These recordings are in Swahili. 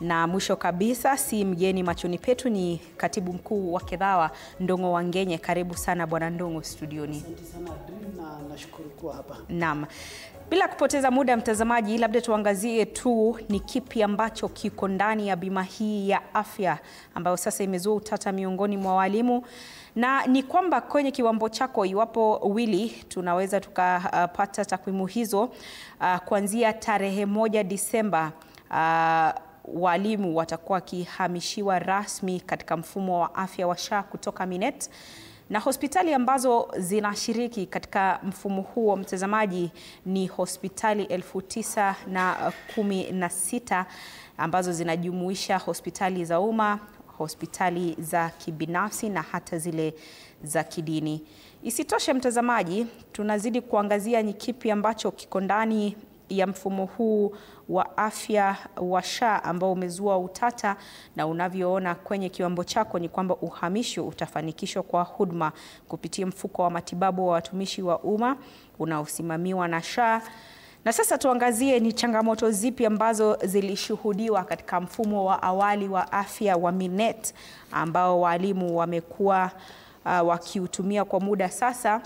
Na mwisho kabisa si mgeni machoni petu ni katibu mkuu wa Kedhawa Ndongo Wangenye. Karibu sana bwana Ndongo studioni. Asante sana Adrian, na nashukuru kuwa hapa. Naam. Bila kupoteza muda mtazamaji, labda tuangazie tu ni kipi ambacho kiko ndani ya bima hii ya afya ambayo sasa imezua utata miongoni mwa walimu. Na ni kwamba kwenye kiwambo chako, iwapo Willy, tunaweza tukapata takwimu hizo kuanzia tarehe 1 Disemba, walimu watakuwa wakihamishiwa rasmi katika mfumo wa afya wa SHA kutoka Minet. Na hospitali ambazo zinashiriki katika mfumo huo mtazamaji ni hospitali 9,016 ambazo zinajumuisha hospitali za umma, hospitali za kibinafsi na hata zile za kidini. Isitoshe mtazamaji, tunazidi kuangazia ni kipi ambacho kiko ndani ya mfumo huu wa afya wa SHA ambao umezua utata, na unavyoona kwenye kiwambo chako ni kwamba uhamisho utafanikishwa kwa huduma kupitia mfuko wa matibabu wa watumishi wa umma unaosimamiwa na SHA. Na sasa tuangazie ni changamoto zipi ambazo zilishuhudiwa katika mfumo wa awali wa afya wa Minet ambao walimu wamekuwa wakiutumia kwa muda sasa.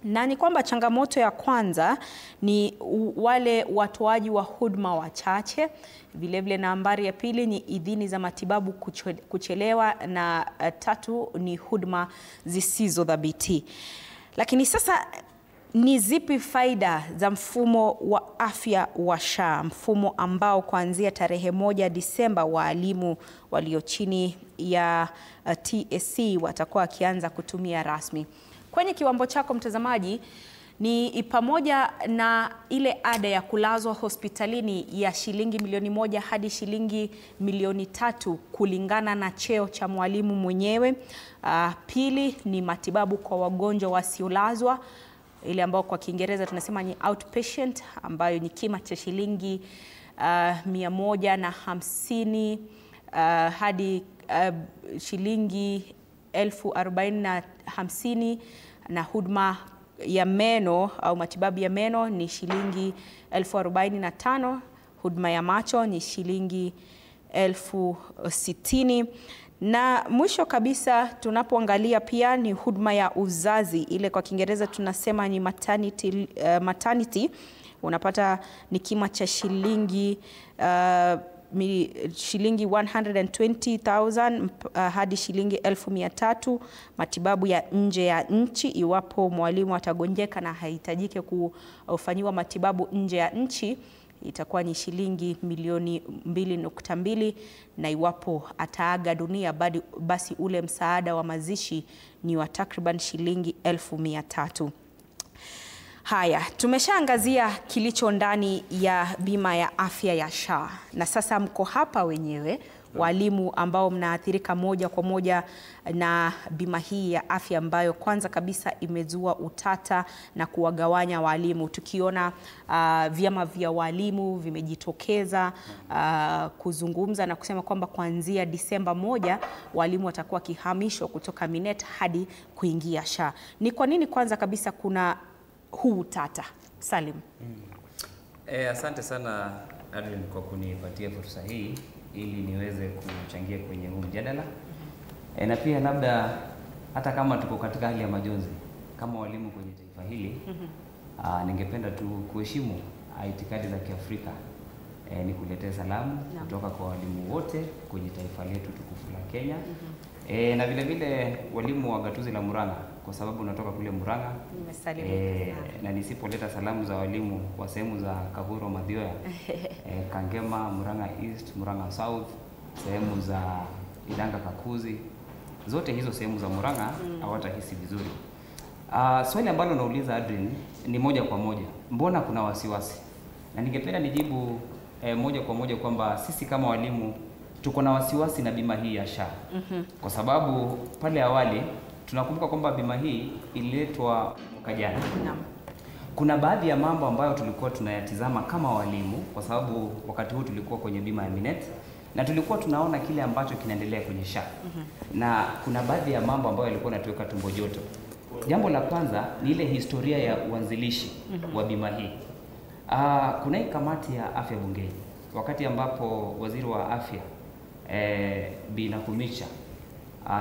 Na ni kwamba changamoto ya kwanza ni wale watoaji wa huduma wachache. Vilevile nambari ya pili ni idhini za matibabu kuchelewa, na tatu ni huduma zisizo thabiti. Lakini sasa ni zipi faida za mfumo wa afya wa SHA, mfumo ambao kuanzia tarehe 1 Disemba walimu walio chini ya TSC watakuwa wakianza kutumia rasmi? Kwenye kiwambo chako mtazamaji ni pamoja na ile ada ya kulazwa hospitalini ya shilingi milioni 1 hadi shilingi milioni 3 kulingana na cheo cha mwalimu mwenyewe. Pili ni matibabu kwa wagonjwa wasiolazwa, ile ambao kwa Kiingereza tunasema ni outpatient, ambayo ni kima cha shilingi 150 hadi shilingi 40,050, na huduma ya meno au matibabu ya meno ni shilingi 45,000, huduma ya macho ni shilingi 60,000. Na mwisho kabisa tunapoangalia pia ni huduma ya uzazi, ile kwa Kiingereza tunasema ni maternity, unapata ni kima cha shilingi 120,000 hadi shilingi 1,300. Matibabu ya nje ya nchi, iwapo mwalimu atagonjeka na hahitajiki kufanyiwa matibabu nje ya nchi, itakuwa ni shilingi milioni 2.2, na iwapo ataaga dunia basi ule msaada wa mazishi ni wa takriban shilingi 1,300. Haya, tumeshaangazia kilicho ndani ya bima ya afya ya SHA, na sasa mko hapa wenyewe walimu ambao mnaathirika moja kwa moja na bima hii ya afya ambayo kwanza kabisa imezua utata na kuwagawanya walimu. Tukiona vyama vya walimu vimejitokeza kuzungumza na kusema kwamba kuanzia Disemba 1 walimu watakuwa kihamishwa kutoka Minet hadi kuingia SHA. Ni kwa nini kwanza kabisa kuna huu utata? Salim. Asante sana Adrian kwa kunipatia fursa hii ili niweze kuchangia kwenye huu mjadala. Na pia labda hata kama tuko katika hali ya majonzi kama walimu kwenye taifa hili, ningependa tu kuheshimu itikadi za Kiafrika. Ni kuletea salamu kutoka kwa walimu wote kwenye taifa letu tukufu la Kenya. Na vile vile walimu wa gatuzi la Murang'a, kwa sababu natoka kule Murang'a. Na nisipoleta salamu za walimu wa sehemu za Kahuro, Mathioya, Kangema, Murang'a East, Murang'a South, sehemu za Idanga, Kakuzi, zote hizo sehemu za Murang'a hawatahisi vizuri. Swali ambalo nauliza Adrian ni moja kwa moja, mbona kuna wasiwasi? Na ningependa nijibu moja kwa moja kwamba sisi kama walimu tuko na wasiwasi na bima hii ya SHA. Kwa sababu pale awali tunakumbuka kwamba bima hii ililetwa mwaka jana. Kuna baadhi ya mambo ambayo tulikuwa tunayatizama kama walimu, kwa sababu wakati huu tulikuwa kwenye bima ya Minet na tulikuwa tunaona kile ambacho kinaendelea kwenye SHA. Na kuna baadhi ya mambo ambayo yalikuwa yanatuweka tumbo joto. Jambo la kwanza ni ile historia ya uanzilishi wa bima hii. Kuna hii kamati ya afya bungeni wakati ambapo waziri wa afya Bi Nakhumicha,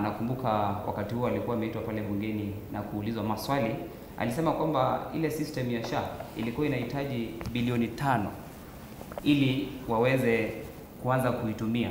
nakumbuka wakati huo alikuwa ameitwa pale bungeni na kuulizwa maswali, alisema kwamba ile system ya SHA ilikuwa inahitaji bilioni 5 ili waweze kuanza kuitumia.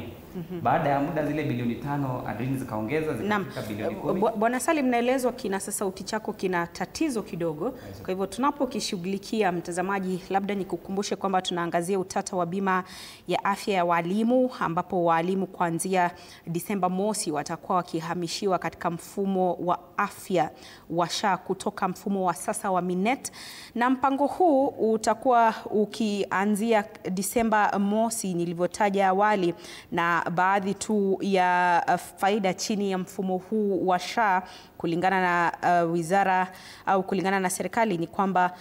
Baada ya muda zile bilioni 5 Adrian zikaongeza zikafika bilioni 10. Bwana Salim, naelezwa kinasa sauti chako kina tatizo kidogo. Kwa hivyo tunapokishughulikia, mtazamaji, labda nikukumbushe kwamba tunaangazia utata wa bima ya afya ya walimu, ambapo walimu kuanzia Disemba mosi watakuwa wakihamishiwa katika mfumo wa afya wa SHA kutoka mfumo wa sasa wa Minet, na mpango huu utakuwa ukianzia Disemba mosi nilivyotaja awali, na baadhi tu ya faida chini ya mfumo huu wa SHA kulingana na wizara au kulingana na serikali ni kwamba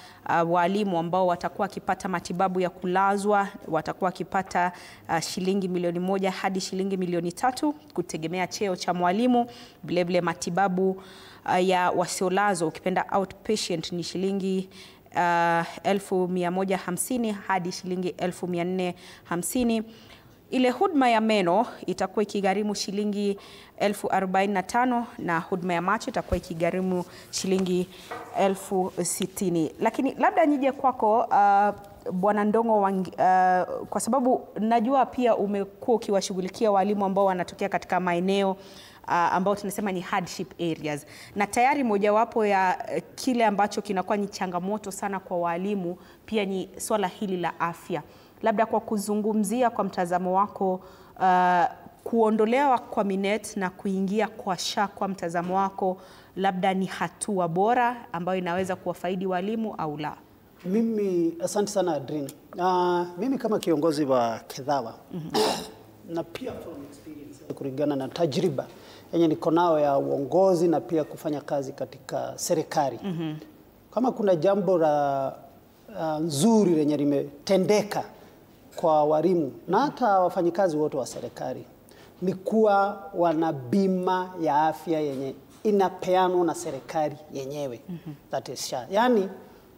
walimu ambao watakuwa wakipata matibabu ya kulazwa watakuwa wakipata shilingi milioni 1 hadi shilingi milioni 3 kutegemea cheo cha mwalimu. Vilevile matibabu ya wasiolazwa, ukipenda outpatient, ni shilingi 1150 hadi shilingi 1450. Ile huduma ya meno itakuwa ikigharimu shilingi 1045 na huduma ya macho itakuwa ikigharimu shilingi 1060. Lakini labda nije kwako Bwana Ndongo, kwa sababu najua pia umekuwa ukiwashughulikia walimu ambao wanatokea katika maeneo ambao tunasema ni hardship areas, na tayari mojawapo ya kile ambacho kinakuwa ni changamoto sana kwa walimu pia ni swala hili la afya. Labda kwa kuzungumzia kwa mtazamo wako, kuondolewa kwa Minet na kuingia kwa SHA kwa mtazamo wako, labda ni hatua bora ambayo inaweza kuwafaidi walimu au la? Mimi, asante sana Adrian. Mimi kama kiongozi wa Kedhawa na pia from experience kulingana na tajriba yenye niko nayo ya uongozi na pia kufanya kazi katika serikali, kama kuna jambo la nzuri lenye limetendeka kwa walimu na hata wafanyikazi wote wa serikali ni kuwa wana bima ya afya yenye inapeanwa na serikali yenyewe, that is SHA. Yani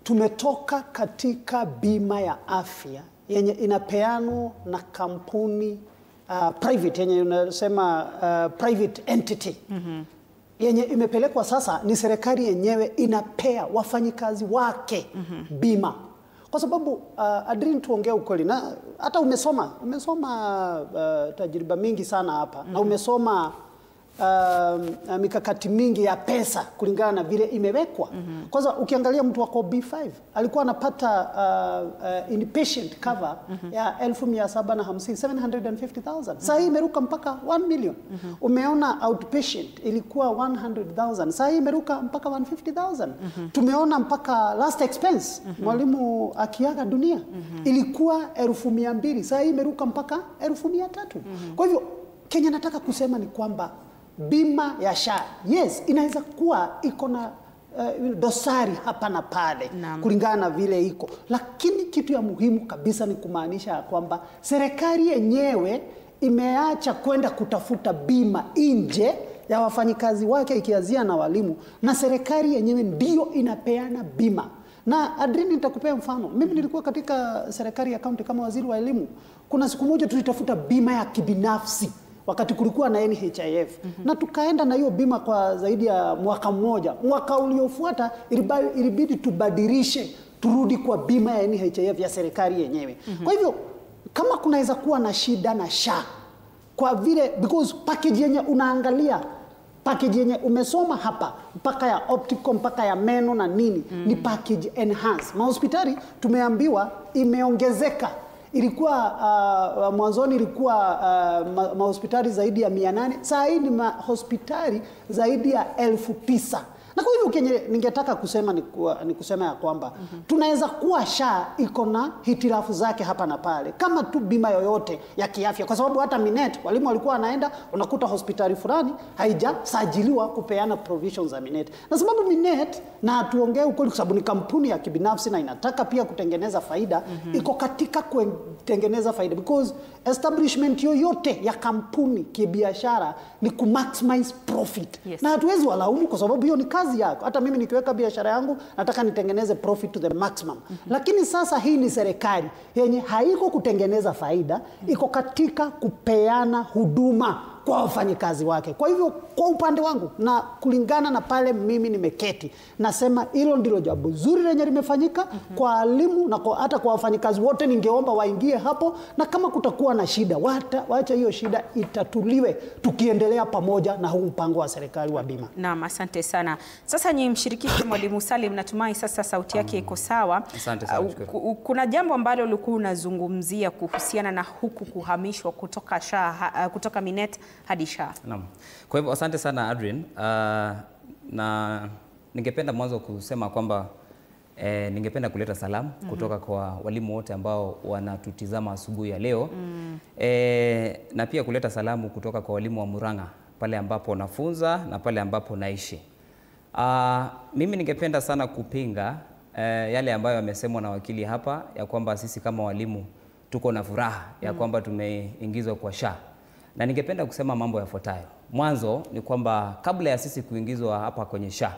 tumetoka katika bima ya afya yenye inapeanwa na kampuni private, yenye unasema private entity, yenye imepelekwa sasa ni serikali yenyewe inapea wafanyikazi wake bima. Kwa sababu Adrian, tuongea ukweli, na hata umesoma tajriba mingi sana hapa, na umesoma mikakati mingi ya pesa kulingana na vile imewekwa. Kwanza ukiangalia mtu wako B5 alikuwa anapata inpatient cover ya 750,000. Sasa hii imeruka mpaka 1 million. Umeona outpatient ilikuwa 100,000. Sasa hii imeruka mpaka 150,000. Tumeona mpaka last expense mwalimu akiaga dunia ilikuwa 1,200. Sasa hii imeruka mpaka 1,300. Kwa hivyo Kenya nataka kusema ni kwamba bima ya SHA, yes, inaweza kuwa iko na dosari hapa na pale kulingana na vile iko, lakini kitu ya muhimu kabisa ni kumaanisha kwamba serikali yenyewe imeacha kwenda kutafuta bima nje ya wafanyikazi wake ikianzia na walimu, na serikali yenyewe ndio inapeana bima. Na Adrian, nitakupea mfano. Mimi nilikuwa katika serikali ya kaunti kama waziri wa elimu. Kuna siku moja tulitafuta bima ya kibinafsi wakati kulikuwa na NHIF. Na tukaenda na hiyo bima kwa zaidi ya mwaka mmoja. Mwaka uliofuata ilibidi tubadilishe turudi kwa bima ya NHIF ya serikali yenyewe. Kwa hivyo kama kunaweza kuwa na shida na SHA, kwa vile because package yenye unaangalia, package yenye umesoma hapa mpaka ya optical mpaka ya meno na nini ni package enhance. Mahospitali tumeambiwa imeongezeka. Ilikuwa mwanzoni ilikuwa mahospitali zaidi ya 800, sasa hii ni mahospitali zaidi ya 9,000. Na kwa hivyo ningetaka kusema ni kusema ya kwamba tunaweza kuwa SHA iko na hitilafu zake hapa na pale kama tu bima yoyote ya kiafya, kwa sababu hata Minet walimu walikuwa wanaenda unakuta hospitali fulani haijasajiliwa kupeana provisions za Minet. Na sababu Minet, na tuongee ukweli, kwa sababu ni kampuni ya kibinafsi na inataka pia kutengeneza faida, iko katika kutengeneza faida, because establishment yoyote ya kampuni kibiashara ni ku maximize profit. Na hatuwezi walaumu kwa sababu hiyo ni kazi kazi yako. Hata mimi nikiweka biashara yangu nataka nitengeneze profit to the maximum. Lakini sasa hii ni serikali yenye haiko kutengeneza faida, iko katika kupeana huduma kwa wafanyikazi wake. Kwa hivyo kwa upande wangu na kulingana na pale mimi nimeketi, nasema hilo ndilo jambo zuri lenye limefanyika kwa walimu na hata kwa wafanyikazi wote. Ningeomba waingie hapo, na kama kutakuwa na shida waacha hiyo shida itatuliwe, tukiendelea pamoja na huu mpango wa serikali wa bima. Naam, asante sana. Sasa nyinyi mshirikishe Mwalimu Salim, natumai sasa sauti yake iko sawa. Asante sana. Kuna jambo ambalo ulikuwa unazungumzia kuhusiana na huku kuhamishwa kutoka kutoka Minet hadi SHA. Naam. Kwa hivyo asante sana Adrian. Na ningependa mwanzo kusema kwamba ningependa kuleta salamu kutoka kwa walimu wote ambao wanatutizama asubuhi ya leo. Na pia kuleta salamu kutoka kwa walimu wa Murang'a pale ambapo nafunza na pale ambapo naishi. Mimi ningependa sana kupinga yale ambayo yamesemwa na wakili hapa ya kwamba sisi kama walimu tuko na furaha ya kwamba tumeingizwa kwa SHA. Na ningependa kusema mambo yafuatayo. Mwanzo ni kwamba kabla ya sisi kuingizwa hapa kwenye SHA,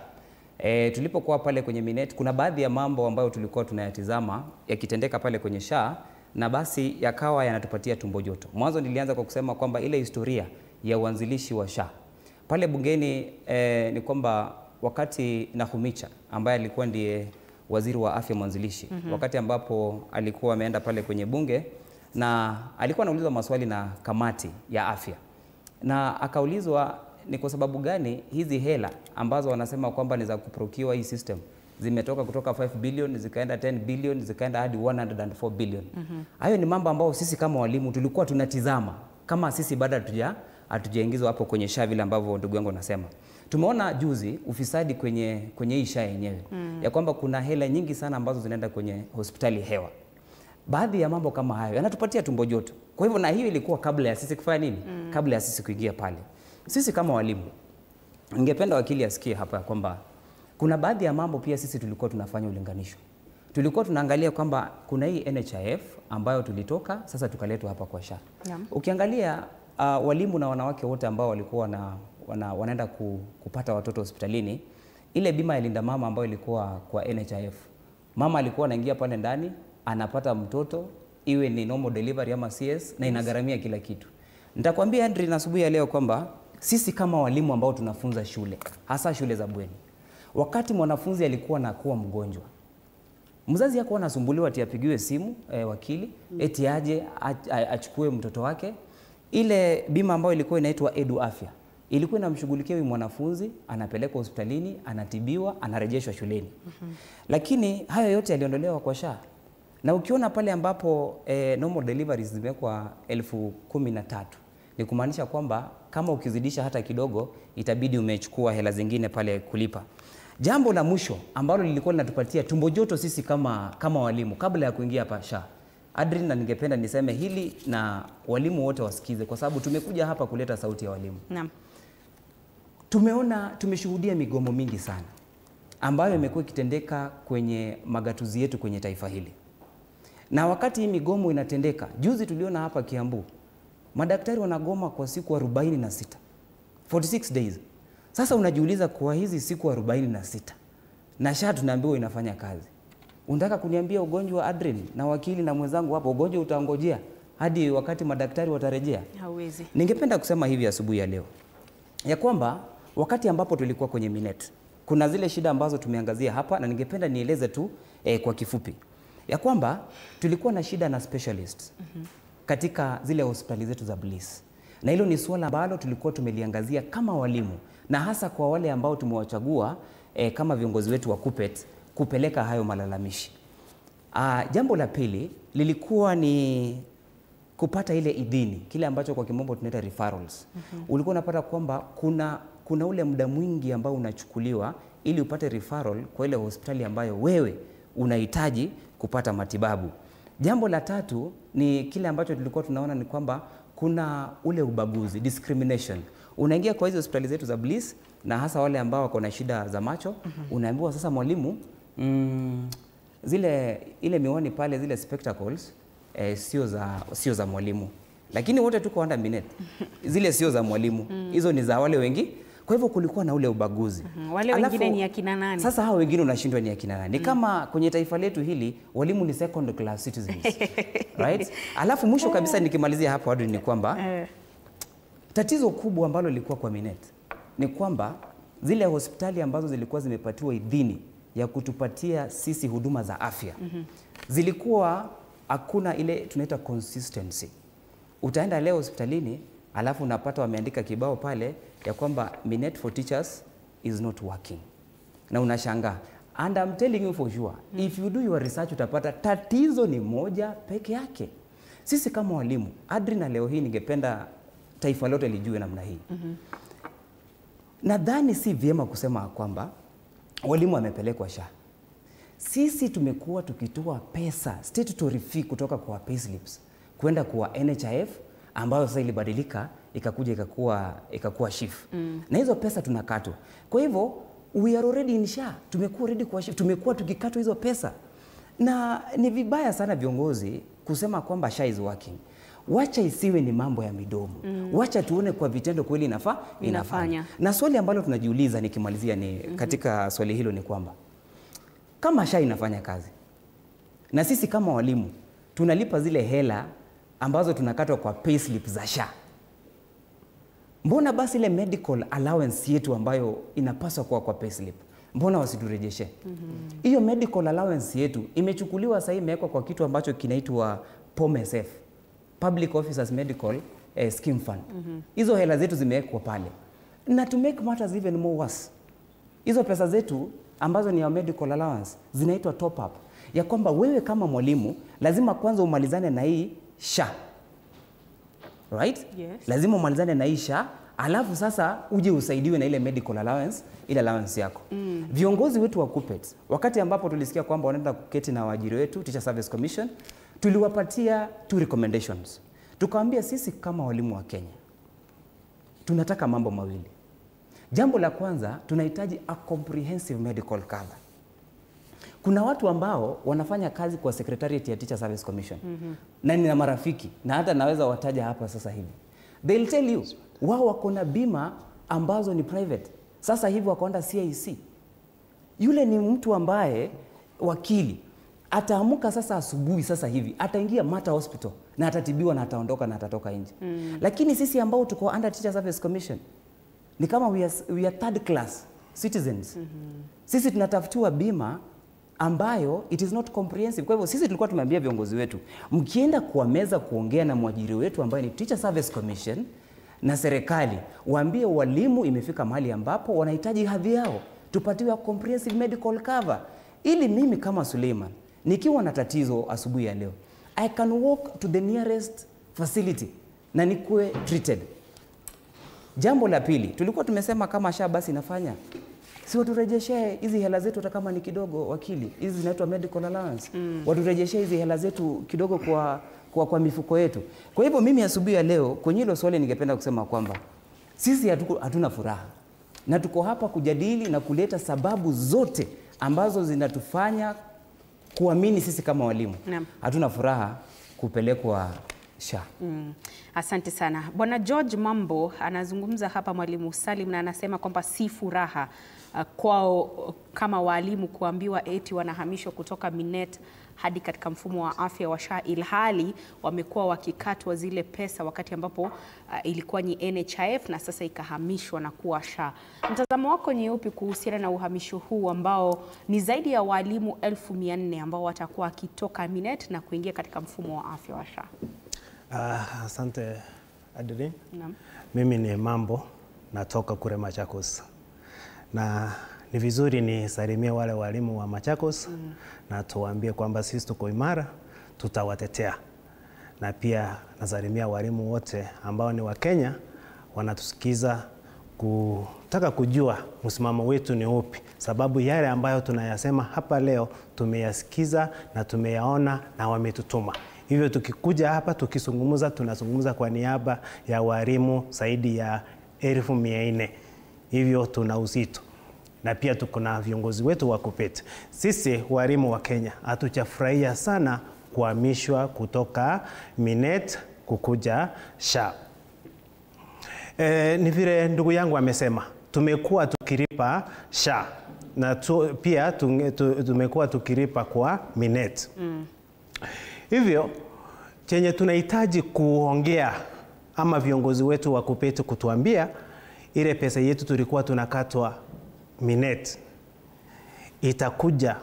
tulipokuwa pale kwenye Minet, kuna baadhi ya mambo ambayo tulikuwa tunayatizama yakitendeka pale kwenye SHA, na basi yakawa yanatupatia tumbo joto. Mwanzo nilianza kwa kusema kwamba ile historia ya uanzilishi wa SHA pale bungeni, ni kwamba wakati Nakhumicha ambaye alikuwa ndiye waziri wa afya mwanzilishi, wakati ambapo alikuwa ameenda pale kwenye bunge na alikuwa anaulizwa maswali na kamati ya afya, na akaulizwa ni kwa sababu gani hizi hela ambazo wanasema kwamba ni za kuprokiwa hii system zimetoka kutoka 5 billion zikaenda 10 billion zikaenda hadi 104 billion. Hayo ni mambo ambayo sisi kama walimu tulikuwa tunatizama kama sisi bado hatujaingizwa hapo kwenye SHA vile ambavyo ndugu yangu anasema. Tumeona juzi ufisadi kwenye hii SHA yenyewe ya kwamba kuna hela nyingi sana ambazo zinaenda kwenye hospitali hewa. Baadhi ya mambo kama hayo yanatupatia tumbo joto. Kwa hivyo na hiyo ilikuwa kabla ya sisi kufanya nini? Kabla ya sisi kuingia pale. Sisi kama walimu, ningependa wakili asikie hapa kwamba kuna baadhi ya mambo pia sisi tulikuwa tunafanya ulinganisho. Tulikuwa tunaangalia kwamba kuna hii NHIF ambayo tulitoka sasa tukaletwa hapa kwa SHA. Ukiangalia walimu na wanawake wote ambao walikuwa wanaenda kupata watoto hospitalini, ile bima ya Linda Mama ambayo ilikuwa kwa NHIF, mama alikuwa anaingia pale ndani anapata mtoto, iwe ni normal delivery ama CS, na inagharamia kila kitu. Nitakwambia Andrew na asubuhi ya leo kwamba sisi kama walimu ambao tunafunza shule, hasa shule za bweni, wakati mwanafunzi alikuwa anakuwa mgonjwa, mzazi yako anasumbuliwa ati apigiwe simu wakili eti aje achukue mtoto wake, ile bima ambayo ilikuwa inaitwa Edu Afya ilikuwa inamshughulikia huyu mwanafunzi, anapelekwa hospitalini, anatibiwa, anarejeshwa shuleni. Lakini hayo yote yaliondolewa kwa SHA. Na ukiona pale ambapo normal deliveries zimekuwa 13,000, ni kumaanisha kwamba kama ukizidisha hata kidogo itabidi umechukua hela zingine pale kulipa. Jambo la mwisho ambalo lilikuwa linatupatia tumbo joto sisi kama walimu kabla ya kuingia hapa SHA, Adrian, na ningependa niseme hili na walimu wote wasikize kwa sababu tumekuja hapa kuleta sauti ya walimu. Naam. Tumeshuhudia migomo mingi sana ambayo imekuwa ikitendeka kwenye magatuzi yetu kwenye taifa hili. Na wakati hii migomo inatendeka, juzi tuliona hapa Kiambu, madaktari wanagoma kwa siku 46. 46 days. Sasa unajiuliza kwa hizi siku 46 na SHA tunaambiwa inafanya kazi. Unataka kuniambia ugonjwa Adrian na wakili na mwenzangu hapo, ugonjwa utaongojea hadi wakati madaktari watarejea? Hauwezi. Ningependa kusema hivi asubuhi ya leo ya kwamba wakati ambapo tulikuwa kwenye Minet, kuna zile shida ambazo tumeangazia hapa, na ningependa nieleze tu kwa kifupi ya kwamba tulikuwa na shida na specialists katika zile hospitali zetu za Bliss, na hilo ni swala ambalo tulikuwa tumeliangazia kama walimu, na hasa kwa wale ambao tumewachagua kama viongozi wetu wa KUPPET kupeleka hayo malalamishi. Jambo la pili lilikuwa ni kupata ile idhini, kile ambacho kwa kimombo tunaita referrals. Ulikuwa unapata kwamba kuna ule muda mwingi ambao unachukuliwa ili upate referral kwa ile hospitali ambayo wewe unahitaji kupata matibabu. Jambo la tatu ni kile ambacho tulikuwa tunaona ni kwamba kuna ule ubaguzi, discrimination. Unaingia kwa hizo hospitali zetu za Bliss, na hasa wale ambao wako na shida za macho, unaambiwa sasa mwalimu, ile miwani pale, zile spectacles sio za mwalimu. Lakini wote tuko under Minet. Zile sio za mwalimu. Hizo ni za wale Kwa hivyo kulikuwa na ule ubaguzi. Wale wengine ni akina nani? Sasa hao wengine unashindwa ni akina nani? Ni kama kwenye taifa letu hili walimu ni second class citizens. Right? Alafu mwisho kabisa nikimalizia hapo hadi ni kwamba tatizo kubwa ambalo lilikuwa kwa Minet ni kwamba zile hospitali ambazo zilikuwa zimepatiwa idhini ya kutupatia sisi huduma za afya zilikuwa hakuna ile tunaita consistency. Utaenda leo hospitalini alafu unapata wameandika kibao pale ya kwamba Minet for teachers is not working. Na unashangaa. And I'm telling you for sure, if you do your research utapata tatizo ni moja peke yake. Sisi kama walimu, Adri na leo hii ningependa taifa lote lijue namna hii. Nadhani si vyema kusema kwamba walimu wamepelekwa SHA. Sisi tumekuwa tukitoa pesa, statutory fee kutoka kwa payslips kwenda kwa NHIF ambayo sasa ilibadilika ikakuja ikakuwa SHIF. Na hizo pesa tunakatwa. Kwa hivyo we are already in SHA, tumekuwa ready kwa SHIF, tumekuwa tukikatwa hizo pesa. Na ni vibaya sana viongozi kusema kwamba SHA is working. Wacha isiwe ni mambo ya midomo. Wacha tuone kwa vitendo kweli inafanya. Na swali ambalo tunajiuliza nikimalizia ni katika swali hilo ni kwamba kama SHA inafanya kazi na sisi kama walimu tunalipa zile hela ambazo tunakatwa kwa payslip za SHA, mbona basi ile medical allowance yetu ambayo inapaswa kuwa kwa payslip mbona wasiturejeshe? Hiyo medical allowance yetu imechukuliwa sasa imewekwa kwa kitu ambacho kinaitwa POMSF, Public Officers Medical Scheme Fund. Hizo hela zetu zimewekwa pale. Na to make matters even more worse, hizo pesa zetu ambazo ni ya medical allowance zinaitwa top up, ya kwamba wewe kama mwalimu lazima kwanza umalizane na hii SHA. Right? Yes. Lazima umalizane na hii SHA, alafu sasa uje usaidiwe na ile medical allowance, ile allowance yako. Viongozi wetu wa KUPPET, wakati ambapo tulisikia kwamba wanaenda kuketi na waajiri wetu Teacher Service Commission, tuliwapatia 2 recommendations. Tukawaambia sisi kama walimu wa Kenya tunataka mambo mawili. Jambo la kwanza, tunahitaji a comprehensive medical cover. Kuna watu ambao wanafanya kazi kwa Secretariat ya Teacher Service Commission. Na nina marafiki na hata naweza wataja hapa sasa hivi. They'll tell you wao wako na bima ambazo ni private. Sasa hivi wakaenda CIC. Yule ni mtu ambaye wakili ataamuka sasa asubuhi sasa hivi ataingia Mata Hospital na atatibiwa na ataondoka na atatoka nje. Lakini sisi ambao tuko under Teacher Service Commission ni kama we are third class citizens. Sisi tunatafutiwa bima ambayo it is not comprehensive. Kwa hivyo sisi tulikuwa tumeambia viongozi wetu, mkienda kwa meza kuongea na mwajiri wetu ambaye ni Teacher Service Commission na serikali, waambie walimu imefika mahali ambapo wanahitaji hadhi yao, tupatiwe comprehensive medical cover, ili mimi kama Suleiman nikiwa na tatizo asubuhi ya leo I can walk to the nearest facility na nikuwe treated. Jambo la pili, tulikuwa tumesema kama SHA basi inafanya, si waturejeshe hizi hela zetu hata kama ni kidogo wakili. Hizi zinaitwa medical allowance. Waturejeshe hizi hela zetu kidogo kwa mifuko yetu. Kwa hivyo mimi asubuhi ya leo kwenye hilo swali ningependa kusema kwamba sisi hatuna furaha. Na tuko hapa kujadili na kuleta sababu zote ambazo zinatufanya kuamini sisi kama walimu. Hatuna furaha kupelekwa SHA. Asante sana. Bwana George Mambo anazungumza hapa Mwalimu Salim na anasema kwamba si furaha kwao kama walimu kuambiwa eti wanahamishwa kutoka Minet hadi katika mfumo wa afya wa SHA, ilhali wamekuwa wakikatwa zile pesa wakati ambapo ilikuwa ni NHIF na sasa ikahamishwa na kuwa SHA. Mtazamo wako ni upi kuhusiana na uhamisho huu ambao ni zaidi ya walimu 1400 ambao watakuwa wakitoka Minet na kuingia katika mfumo wa afya wa SHA? Asante Adri. Mimi ni Mambo, natoka kule Machakos. Na ni vizuri ni salimie wale walimu wa Machakos na tuwaambie kwamba sisi tuko imara, tutawatetea. Na pia nasalimia walimu wote ambao ni wa Kenya wanatusikiza kutaka kujua msimamo wetu ni upi, sababu yale ambayo tunayasema hapa leo tumeyasikiza na tumeyaona na wametutuma. Hivyo tukikuja hapa tukizungumza, tunazungumza kwa niaba ya walimu zaidi ya 1400. Hivyo tuna uzito. Na pia tuko na viongozi wetu wa KUPPET. Sisi walimu wa Kenya hatujafurahia sana kuhamishwa kutoka Minet kukuja SHA. Ni vile ndugu yangu amesema, tumekuwa tukilipa SHA na pia tumekuwa tukilipa kwa Minet. Hivyo chenye tunahitaji kuongea ama viongozi wetu wa KUPPET kutuambia ile pesa yetu tulikuwa tunakatwa Minet itakuja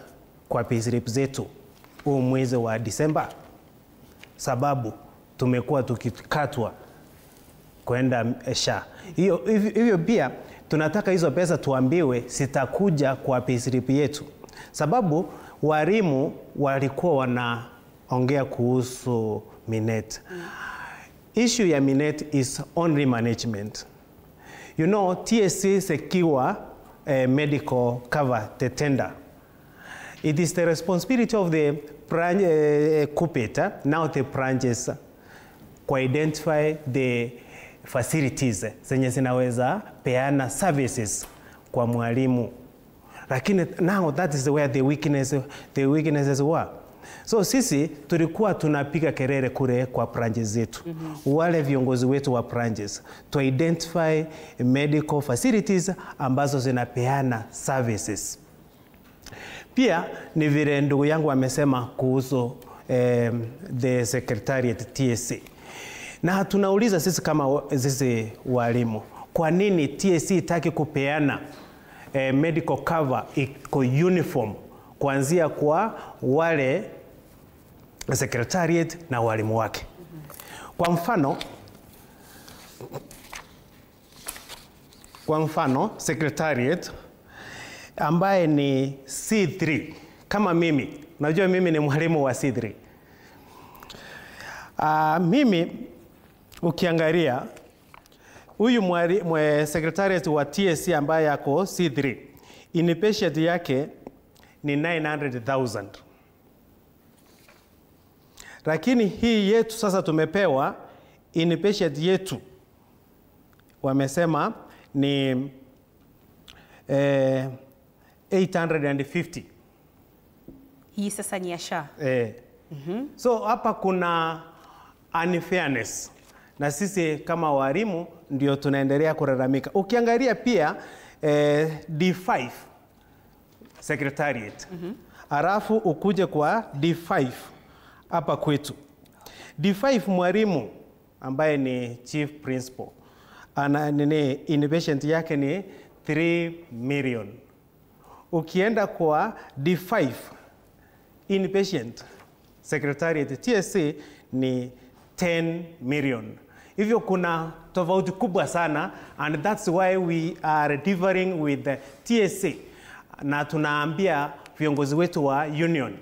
kwa payslip zetu huu mwezi wa Disemba, sababu tumekuwa tukikatwa kwenda SHA. Hivyo pia tunataka hizo pesa tuambiwe sitakuja kwa payslip yetu, sababu walimu walikuwa wanaongea kuhusu Minet. Issue ya Minet is only management. You know, TSC secure medical cover the tender. It is the responsibility of the KUPPET, now the branches, to identify the facilities zenye zinaweza peana services kwa mwalimu. Lakini now that is where the weaknesses were. So sisi tulikuwa tunapiga kelele kule kwa branches zetu. Wale viongozi wetu wa branches to identify medical facilities ambazo zinapeana services. Pia ni vile ndugu yangu amesema kuhusu the secretariat TSC. Na tunauliza sisi kama sisi walimu, kwa nini TSC itaki kupeana medical cover iko uniform kuanzia kwa wale secretariat na walimu wake? Kwa mfano secretariat ambaye ni C3 kama mimi, najua mimi ni mwalimu wa C3. Mimi ukiangalia huyu secretariat wa TSC ambaye yako C3, inpatient yake ni 900,000. Lakini hii yetu sasa tumepewa inpatient yetu wamesema ni 850. Hii sasa ni ya SHA. So hapa kuna unfairness na sisi kama walimu ndio tunaendelea kulalamika. Ukiangalia pia D5 secretariat, alafu ukuje kwa D5 hapa kwetu. D5 mwalimu ambaye ni chief principal inpatient yake ni 3 million. Ukienda kwa D5 inpatient secretariat TSC ni 10 million. Hivyo kuna tofauti kubwa sana, and that's why we are differing with the TSC. Na tunaambia viongozi wetu wa union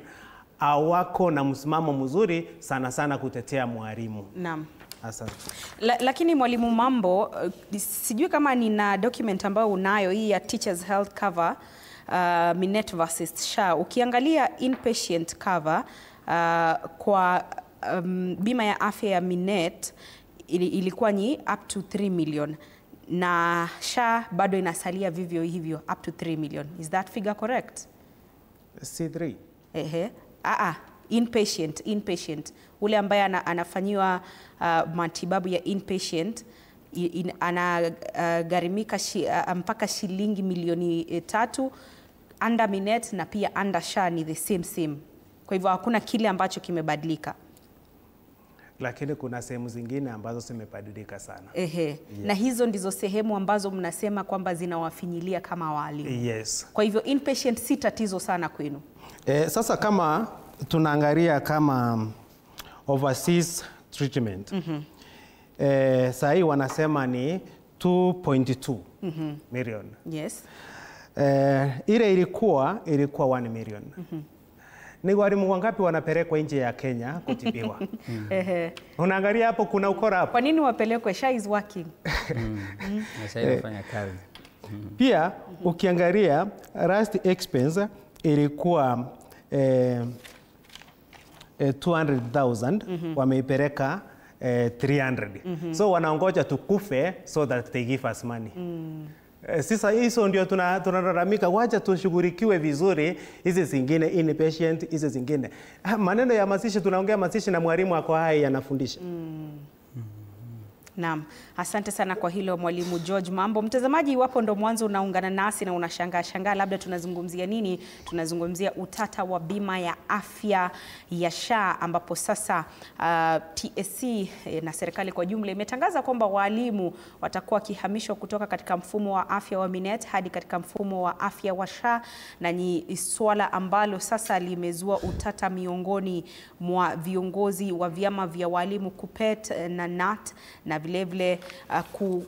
hawako na msimamo mzuri sana kutetea mwalimu. Naam. Asante. Lakini mwalimu Mambo, sijui kama nina document ambayo unayo hii ya Teachers Health Cover Minet versus SHA. Ukiangalia inpatient cover kwa bima ya afya ya Minet ilikuwa ni up to 3 million na SHA bado inasalia vivyo hivyo up to 3 million. Is that figure correct? C3. Inpatient ule ambaye anafanyiwa matibabu ya inpatient anagharimika mpaka shilingi milioni 3 under Minet na pia under SHA ni the same. Kwa hivyo hakuna kile ambacho kimebadilika. Lakini kuna sehemu zingine ambazo zimebadilika sana. Yeah. Na hizo ndizo sehemu ambazo mnasema kwamba zinawafinyilia kama walimu. Yes. Kwa hivyo inpatient si tatizo sana kwenu. Sasa kama tunaangalia kama overseas treatment, saa hii wanasema ni 2.2 million. Yes. Ile ilikuwa 1 million. Ni walimu wangapi wanapelekwa nje ya Kenya kutibiwa? Unaangalia hapo kuna ukora hapo. Kwa nini wapelekwe? SHA is working. SHA inafanya kazi. Pia ukiangalia last expense ilikuwa 200,000, wameipeleka 300. So wanaongoja tukufe so that they give us money. Sasa hizo ndio tunalalamika, wacha tushughulikiwe vizuri hizi zingine inpatient, hizi zingine. Maneno ya mazishi tunaongea mazishi na mwalimu ako hai anafundisha. Naam, asante sana kwa hilo Mwalimu George Mambo. Mtazamaji, iwapo ndo mwanzo unaungana nasi na unashangaa labda tunazungumzia nini, tunazungumzia utata wa bima ya afya ya SHA, ambapo sasa TSC na serikali kwa jumla imetangaza kwamba walimu watakuwa wakihamishwa kutoka katika mfumo wa afya wa Minet hadi katika mfumo wa afya wa SHA, na ni swala ambalo sasa limezua utata miongoni mwa viongozi wa vyama vya walimu KUPPET na NAT, na vilevile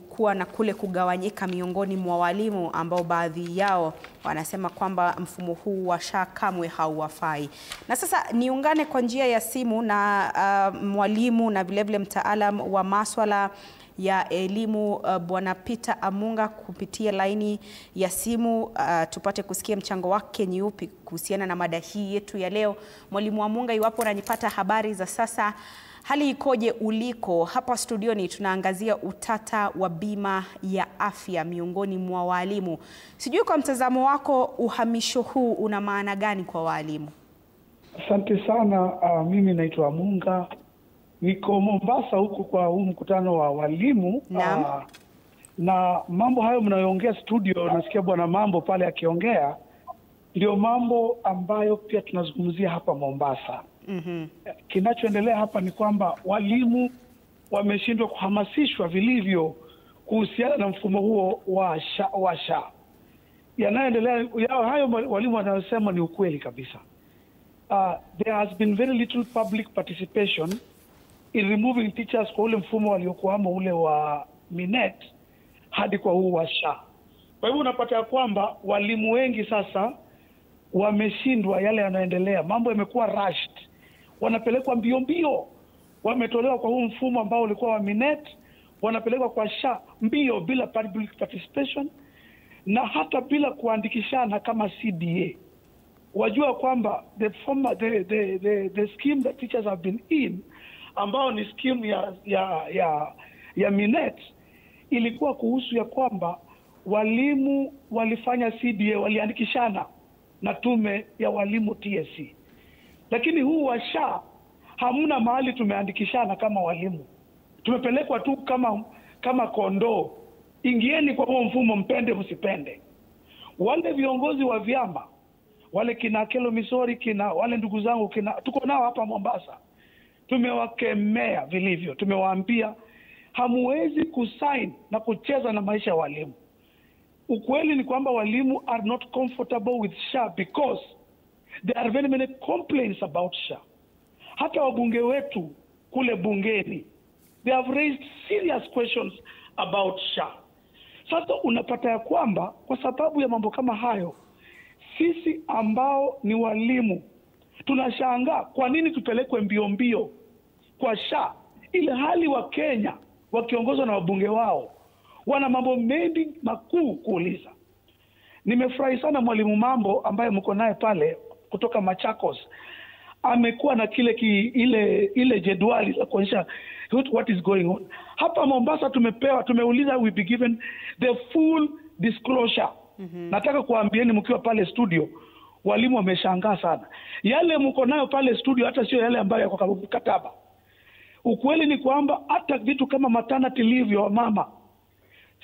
kuwa na kule kugawanyika miongoni mwa walimu ambao baadhi yao wanasema kwamba mfumo huu wa SHA kamwe hauwafai. Na sasa niungane kwa njia ya simu na mwalimu na vilevile mtaalam wa maswala ya elimu Bwana Peter Amunga kupitia laini ya simu, tupate kusikia mchango wake ni upi kuhusiana na mada hii yetu ya leo. Mwalimu Amunga, iwapo unanipata, habari za sasa, hali ikoje uliko? Hapa studioni tunaangazia utata wa bima ya afya miongoni mwa walimu. Sijui kwa mtazamo wako uhamisho huu una maana gani kwa walimu? Asante sana. Mimi naitwa Amunga, niko Mombasa huku kwa huu mkutano wa walimu. Na mambo hayo mnayoongea studio, nasikia Bwana Mambo pale akiongea, ndio mambo ambayo pia tunazungumzia hapa Mombasa. Kinachoendelea hapa ni kwamba walimu wameshindwa kuhamasishwa vilivyo kuhusiana na mfumo huo wa SHA. Yanayoendelea hayo walimu wanayosema ni ukweli kabisa. There has been very little public participation in removing teachers kwa ule mfumo waliokuwamo ule wa Minet hadi kwa huu wa SHA. Kwa hivyo unapata ya kwamba walimu wengi sasa wameshindwa yale yanaendelea. Mambo yamekuwa rushed. Wanapelekwa mbio mbio. Wametolewa kwa huu mfumo ambao ulikuwa wa Minet, wanapelekwa kwa SHA mbio bila public participation na hata bila kuandikishana kama CDA. Wajua kwamba the scheme that teachers have been in, ambao ni scheme ya Minet, ilikuwa kuhusu ya kwamba walimu walifanya CDA, waliandikishana na tume ya walimu TSC. Lakini huu wa SHA hamuna mahali tumeandikishana kama walimu. Tumepelekwa tu kama kondoo. Ingieni kwa huo mfumo, mpende msipende. Wale viongozi wa vyama, wale kina Kelo Misori, kina wale ndugu zangu, tuko nao hapa Mombasa, tumewakemea vilivyo. Tumewaambia hamuwezi kusign na kucheza na maisha ya walimu. Ukweli ni kwamba walimu are not comfortable with SHA because there are very many complaints about SHA. Hata wabunge wetu kule bungeni, they have raised serious questions about SHA. Sasa unapata ya kwamba kwa sababu ya mambo kama hayo, sisi ambao ni walimu tunashangaa kwa nini tupelekwe mbio mbio kwa SHA, ile hali wa Kenya wakiongozwa na wabunge wao wana mambo mengi makuu kuuliza. Nimefurahi sana Mwalimu Mambo ambaye mko naye pale kutoka Machakos. Amekuwa na ile jedwali la kuonyesha what is going on. Hapa Mombasa tumeuliza we be given the full disclosure. Nataka kuambieni mkiwa pale studio, walimu wameshangaa sana. Yale mko nayo pale studio hata sio yale ambayo yako kwa mkataba. Ukweli ni kwamba hata vitu kama maternity leave ya mama,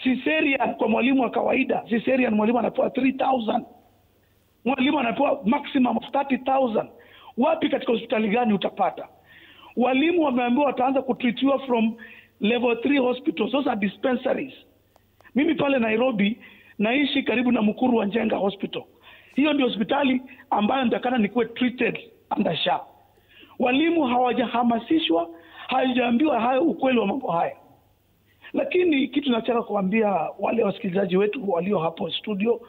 cesarean kwa mwalimu wa kawaida, cesarean mwalimu anapewa 3,000. Mwalimu anapewa maximum of 30,000. Wapi katika hospitali gani utapata? Walimu wameambiwa wataanza kutreatiwa from level 3 hospitals. Those are dispensaries. Mimi pale Nairobi naishi karibu na Mukuru wa Njenga Hospital. Hiyo ndio hospitali ambayo nitakana nikuwe treated under SHA. Walimu hawajahamasishwa, hawajaambiwa hayo ukweli wa mambo haya. Lakini kitu nataka kuambia wale wasikilizaji wetu walio hapo studio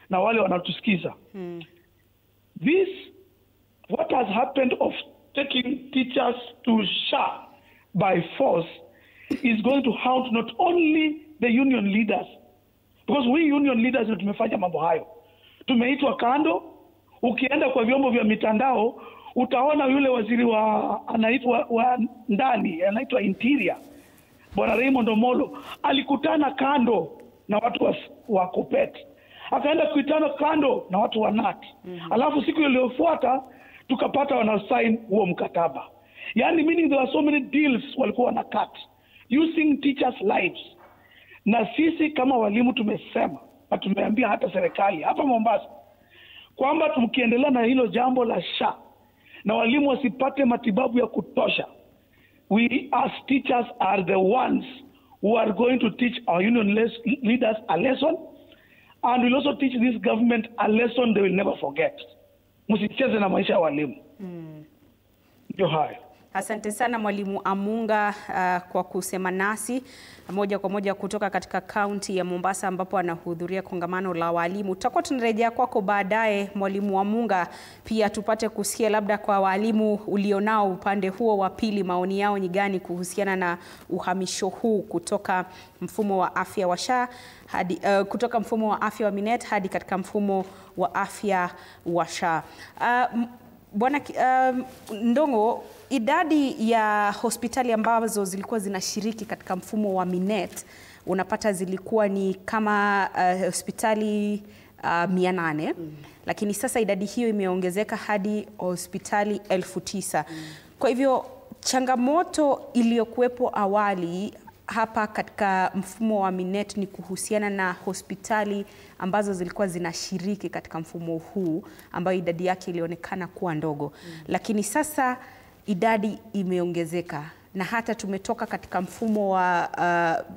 na wale wanatusikiza. What has happened of taking teachers to SHA by force is going to haunt not only the union leaders, because we union leaders tumefanya mambo hayo. Tumeitwa kando. Ukienda kwa vyombo vya mitandao utaona yule waziri anaitwa ndani, anaitwa Interior, Bwana Raymond Omolo, alikutana kando na watu wa KUPPET. Akaenda kuitana kando na watu wa NAT. Alafu siku iliyofuata tukapata wana sign huo mkataba. Yani meaning there were so many deals walikuwa wana cut using teachers' lives. Na sisi kama walimu tumesema na tumeambia hata serikali hapa Mombasa kwamba tukiendelea na hilo jambo la SHA na walimu wasipate matibabu ya kutosha, we as teachers are the ones who are going to teach our union leaders a lesson, and we'll also teach this government a lesson they will never forget. Msicheze na maisha ya walimu. Ndio hayo. Asante sana Mwalimu Amunga kwa kusema nasi moja kwa moja kutoka katika kaunti ya Mombasa ambapo anahudhuria kongamano la walimu. Tutakuwa tunarejea kwako baadaye Mwalimu Amunga, pia tupate kusikia labda kwa walimu ulionao upande huo wa pili maoni yao ni gani kuhusiana na uhamisho huu kutoka mfumo wa afya wa SHA hadi kutoka mfumo wa afya wa Minet hadi katika mfumo wa afya wa SHA. Bwana Ndongo, idadi ya hospitali ambazo zilikuwa zinashiriki katika mfumo wa Minet unapata zilikuwa ni kama hospitali 800, lakini sasa idadi hiyo imeongezeka hadi hospitali 9,000. Kwa hivyo changamoto iliyokuwepo awali hapa katika mfumo wa Minet ni kuhusiana na hospitali ambazo zilikuwa zinashiriki katika mfumo huu ambayo idadi yake ilionekana kuwa ndogo. Lakini sasa idadi imeongezeka na hata tumetoka katika mfumo wa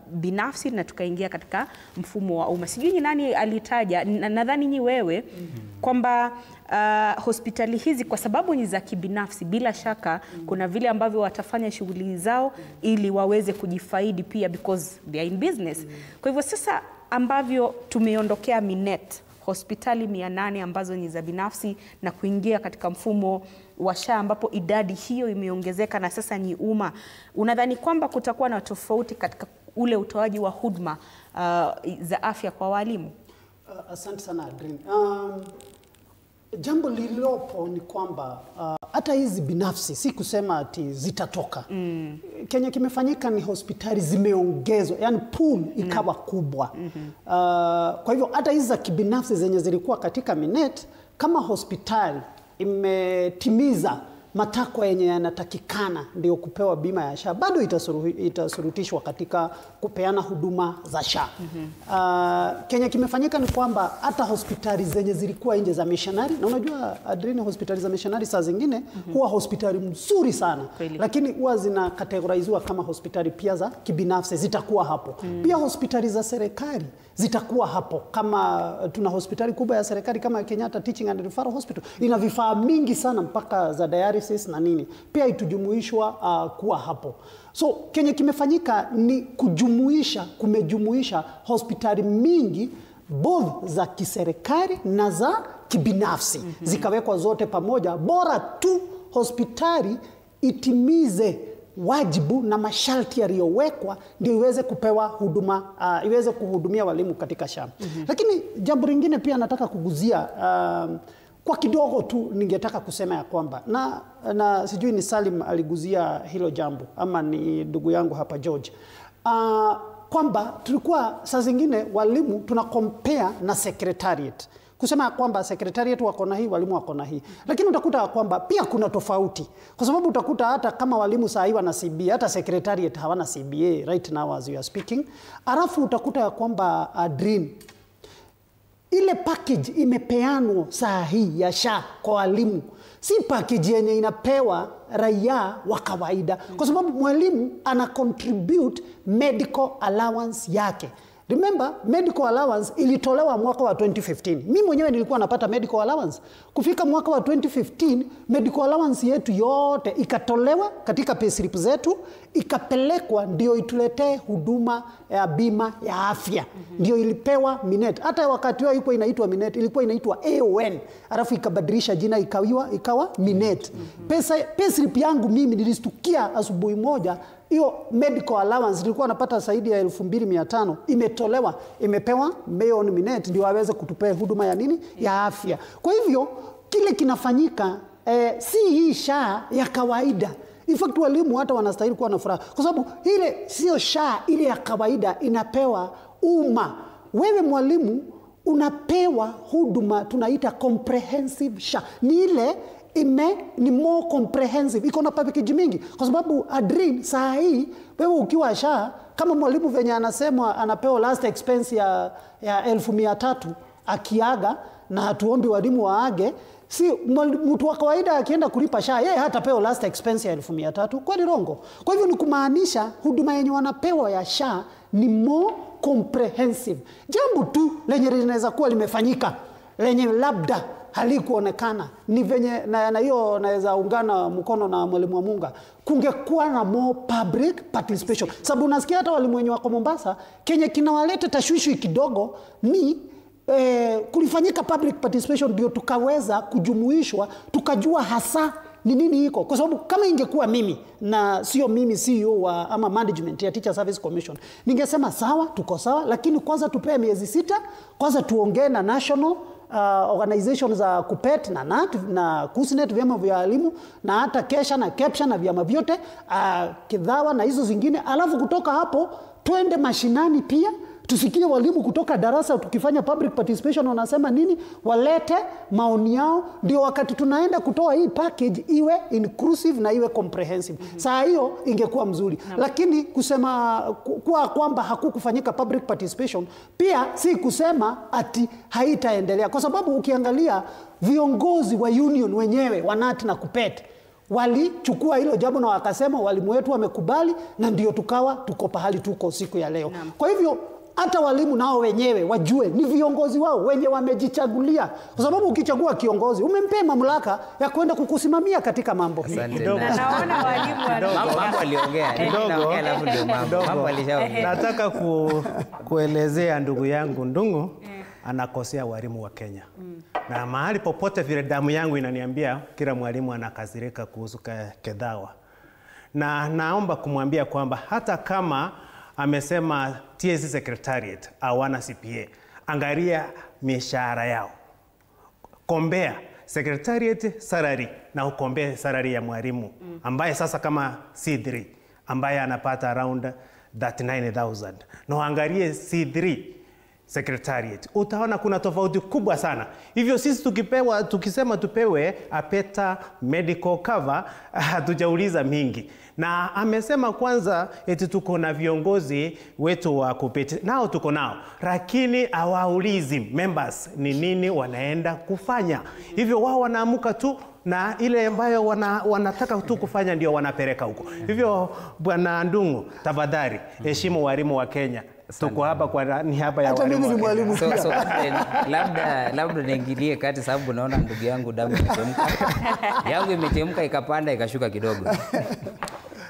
binafsi na tukaingia katika mfumo wa umma. Sijui nani alitaja, nadhani ni wewe, kwamba hospitali hizi kwa sababu ni za kibinafsi bila shaka kuna vile ambavyo watafanya shughuli zao ili waweze kujifaidi pia because they are in business. Kwa hivyo sasa ambavyo tumeondokea Minet, hospitali 800 ambazo ni za binafsi na kuingia katika mfumo wa SHA ambapo idadi hiyo imeongezeka na sasa ni umma, unadhani kwamba kutakuwa na tofauti katika ule utoaji wa huduma za afya kwa walimu? Asante sana Adrian. Jambo lililopo ni kwamba hata hizi binafsi si kusema ati zitatoka. Kenya kimefanyika ni hospitali zimeongezwa, yani pool ikawa kubwa. Kwa hivyo hata hizi za kibinafsi zenye zilikuwa katika Minet, kama hospitali imetimiza matakwa yenye yanatakikana ndio kupewa bima ya SHA, bado itasurutishwa katika kupeana huduma za SHA. Kenya kimefanyika ni kwamba hata hospitali zenye zilikuwa nje za missionary, na unajua Adrian, hospitali za missionary saa zingine huwa hospitali mzuri sana, lakini huwa zina categoriziwa kama hospitali pia za kibinafsi, zitakuwa hapo. Pia hospitali za serikali zitakuwa hapo, kama tuna hospitali kubwa ya serikali kama Kenyatta Teaching and Referral Hospital, ina vifaa mingi sana mpaka za dialysis na nini, pia itujumuishwa kuwa hapo. So Kenya kimefanyika ni kumejumuisha hospitali mingi both za kiserikali na za kibinafsi, zikawekwa zote pamoja, bora tu hospitali itimize wajibu na masharti yaliyowekwa ndio iweze kupewa huduma, iweze kuhudumia walimu katika SHA. Lakini jambo lingine pia nataka kuguzia kwa kidogo tu, ningetaka kusema ya kwamba na sijui ni Salim aliguzia hilo jambo ama ni ndugu yangu hapa George, kwamba tulikuwa saa zingine walimu tuna compare na secretariat, kusema kwamba secretariat wako na hii, walimu wako na hii. Lakini utakuta kwamba pia kuna tofauti, kwa sababu utakuta hata kama walimu saa hii wana CBA, hata secretariat hawana CBA right now as we are speaking. Alafu utakuta ya kwamba Dream ile package imepeanwa saa hii ya SHA kwa walimu, si package yenye inapewa raia wa kawaida, kwa sababu mwalimu ana contribute medical allowance yake. Remember, medical allowance ilitolewa mwaka wa 2015. Mimi mwenyewe nilikuwa napata medical allowance. Kufika mwaka wa 2015, medical allowance yetu yote ikatolewa katika payslip zetu, ikapelekwa ndio ituletee huduma ya bima ya afya. Ndio ilipewa Minet. Hata wakati huo ilikuwa inaitwa Minet, ilikuwa inaitwa AON. Alafu ikabadilisha jina ikawa Minet. Payslip yangu mimi nilistukia asubuhi moja, hiyo medical allowance nilikuwa napata zaidi ya 2,500 imetolewa, imepewa Mayon Minet ndio waweze kutupea huduma ya nini? Ya afya. Kwa hivyo kile kinafanyika si hii SHA ya kawaida. In fact walimu hata wanastahili kuwa na furaha, kwa sababu ile sio SHA ile ya kawaida inapewa umma. Wewe mwalimu unapewa huduma tunaita comprehensive SHA. Ni ile ni more comprehensive, iko na package mingi, kwa sababu Adrin saa hii wewe ukiwa SHA kama mwalimu venye anasema anapewa last expense ya 1300 akiaga, na hatuombi walimu waage, si mtu wa kawaida akienda kulipa SHA yeye hatapewa last expense ya 1300, kwani rongo? Kwa hivyo ni kumaanisha huduma yenye wanapewa ya SHA ni more comprehensive. Jambo tu lenye linaweza kuwa limefanyika lenye labda halikuonekana ni venye, na hiyo naweza ungana mkono na mwalimu wa Munga, kungekuwa na more public participation. Sababu unasikia hata walimu wenye wako Mombasa, Kenya kinawaleta tashwishi kidogo ni kulifanyika public participation ndio tukaweza kujumuishwa, tukajua hasa ni nini iko. Kwa sababu kama ingekuwa mimi na sio mimi CEO wa ama management ya Teacher Service Commission, ningesema sawa, tuko sawa, lakini kwanza tupee miezi 6, kwanza tuongee na national organizations za KUPPET na NAT na KUSNET, vyama vya walimu, na hata KESHA na KEPSHA na vyama vyote, KIDHAWA na hizo zingine, alafu kutoka hapo twende mashinani pia tusikie walimu kutoka darasa tukifanya public participation wanasema nini, walete maoni yao, ndio wakati tunaenda kutoa hii package iwe inclusive na iwe comprehensive. Saa hiyo ingekuwa mzuri. Lakini kusema kwamba hakukufanyika public participation pia si kusema ati haitaendelea, kwa sababu ukiangalia viongozi wa union wenyewe WANAT na KUPPET walichukua hilo jambo na wakasema walimu wetu wamekubali, na ndio tukawa tuko pahali tuko siku ya leo. Kwa hivyo hata walimu nao wenyewe wajue ni viongozi wao wenye wamejichagulia, kwa sababu ukichagua kiongozi umempea mamlaka ya kwenda kukusimamia katika mambo hii. Naona walimu mambo aliongea kidogo, alafu ndio mambo alishaongea. Nataka kuelezea ndugu yangu Ndung'u anakosea walimu wa Kenya. Na mahali popote vile damu yangu inaniambia kila mwalimu anakasirika kuhusu KIDHAWA. Na naomba kumwambia kwamba hata kama amesema TSC Secretariat hawana CPA, angalia mishahara yao. Kombea Secretariat salary na ukombea salary ya mwalimu ambaye sasa kama C3 ambaye anapata around 39,000. Na angalie C3 Secretariat, utaona kuna tofauti kubwa sana. Hivyo sisi tukisema tupewe apeta medical cover, hatujauliza mingi. Na amesema kwanza eti tuko na viongozi wetu wa KUPPET, nao tuko nao, lakini hawaulizi members ni nini wanaenda kufanya. Hivyo wao wanaamuka tu na ile ambayo wanataka tu kufanya ndio wanapeleka huko. Hivyo Bwana Ndung'u, tafadhali heshimu walimu wa Kenya. Tuko hapa kwa niaba ya walimu. Labda niingilie kati, sababu naona ndugu yangu damu imechemka. Yangu imechemka ikapanda ikashuka kidogo.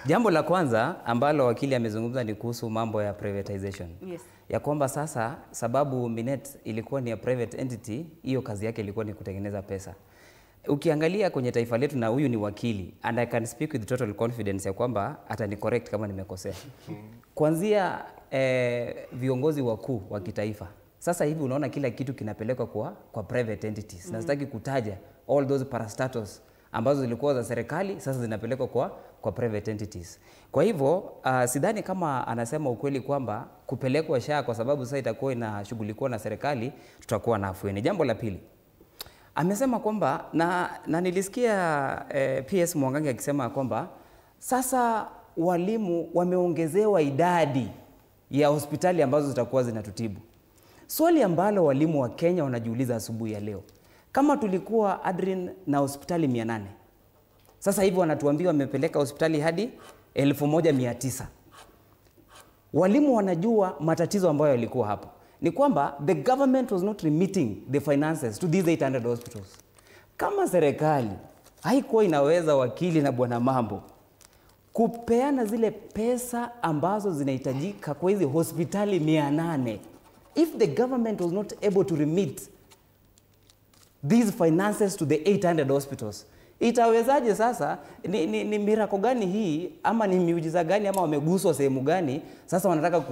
Jambo la kwanza ambalo wakili amezungumza ni kuhusu mambo ya privatization. Yes. Ya kwamba sasa sababu Minet ilikuwa ni a private entity, hiyo kazi yake ilikuwa ni kutengeneza pesa. Ukiangalia kwenye taifa letu, na huyu ni wakili and I can speak with total confidence ya kwamba atani correct kama nimekosea. Kuanzia viongozi wakuu wa kitaifa, sasa hivi unaona kila kitu kinapelekwa kwa private entities. Na sitaki kutaja all those parastatos ambazo zilikuwa za serikali sasa zinapelekwa kwa private entities. Kwa hivyo sidhani kama anasema ukweli kwamba kupelekwa SHA kwa sababu sasa itakuwa inashughulikiwa na serikali tutakuwa na afueni. Jambo la pili, amesema kwamba na nilisikia PS Mwangangi akisema kwamba sasa walimu wameongezewa idadi ya hospitali ambazo zitakuwa zinatutibu. Swali ambalo walimu wa Kenya wanajiuliza asubuhi ya leo, kama tulikuwa Adrin na hospitali 800, sasa hivi wanatuambia wamepeleka hospitali hadi 1900. Walimu wanajua matatizo ambayo yalikuwa hapo ni kwamba the government was not remitting the finances to these 800 hospitals. Kama serikali haikuwa inaweza, wakili na Bwana Mambo, kupeana zile pesa ambazo zinahitajika kwa hizi hospitali 800, if the government was not able to remit these finances to the 800 hospitals, itawezaje sasa? Ni miracle gani hii, ama ni miujiza gani, ama wameguswa sehemu gani? Sasa wanataka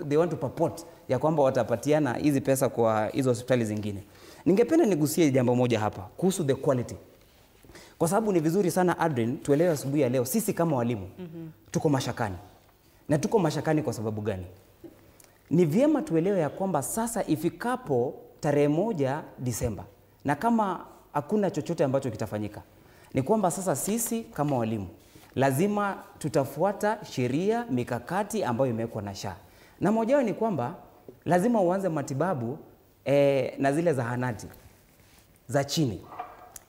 they want to purport ya kwamba watapatiana hizi pesa kwa hizo hospitali zingine. Ningependa nigusie jambo moja hapa kuhusu the quality, kwa sababu ni vizuri sana Adrian tuelewe asubuhi ya leo sisi kama walimu tuko mashakani. Na tuko mashakani kwa sababu gani? Ni vyema tuelewe ya kwamba sasa ifikapo tarehe 1 Disemba, na kama hakuna chochote ambacho kitafanyika. Ni kwamba sasa sisi kama walimu lazima tutafuata sheria, mikakati ambayo imewekwa na SHA. Na mojawapo ni kwamba lazima uanze matibabu na zile zahanati za chini.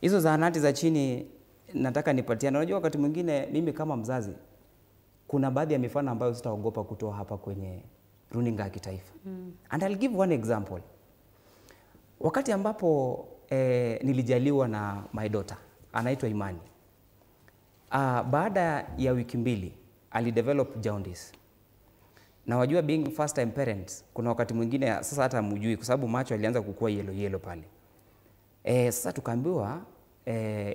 Hizo zahanati za chini nataka nipatiane. Unajua wakati mwingine mimi kama mzazi kuna baadhi ya mifano ambayo sitaogopa kutoa hapa kwenye runinga ya kitaifa. And I'll give one example. Wakati ambapo nilijaliwa na my daughter, anaitwa Imani. Baada ya wiki 2 alidevelop jaundice. Na wajua being first time parents, kuna wakati mwingine sasa hata mjui kwa sababu macho alianza kukua yellow pale. Sasa tukaambiwa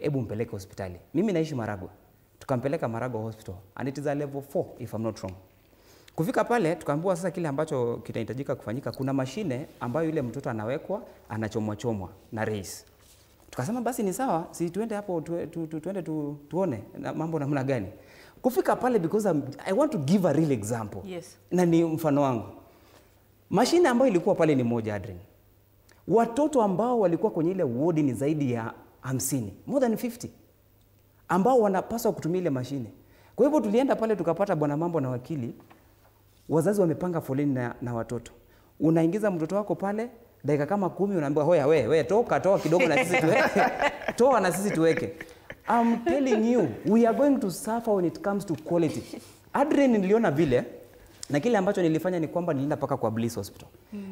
hebu mpeleke hospitali. Mimi naishi Maragwa. Tukampeleka Maragwa Hospital and it is a level 4 if I'm not wrong. Kufika pale tukaambiwa sasa kile ambacho kinahitajika kufanyika, kuna mashine ambayo yule mtoto anawekwa, anachomwa na race. Tukasema basi ni sawa, si tuende hapo tuende tuone mambo namna gani. Kufika pale because I want to give a real example. Yes. Na ni mfano wangu. Mashine ambayo ilikuwa pale ni moja, Adrian. Watoto ambao walikuwa kwenye ile ward ni zaidi ya 50, more than 50, ambao wanapaswa kutumia ile mashine. Kwa hivyo tulienda pale tukapata bwana mambo na wakili, wazazi wamepanga foleni na watoto. Unaingiza mtoto wako pale, dakika kama 10 unaambiwa hoya we toa kidogo na sisi tuweke. Toa na sisi tuweke. I'm telling you, we are going to suffer when it comes to quality. Adrian niliona vile, na kile ambacho nilifanya ni kwamba nilienda paka kwa Bliss Hospital.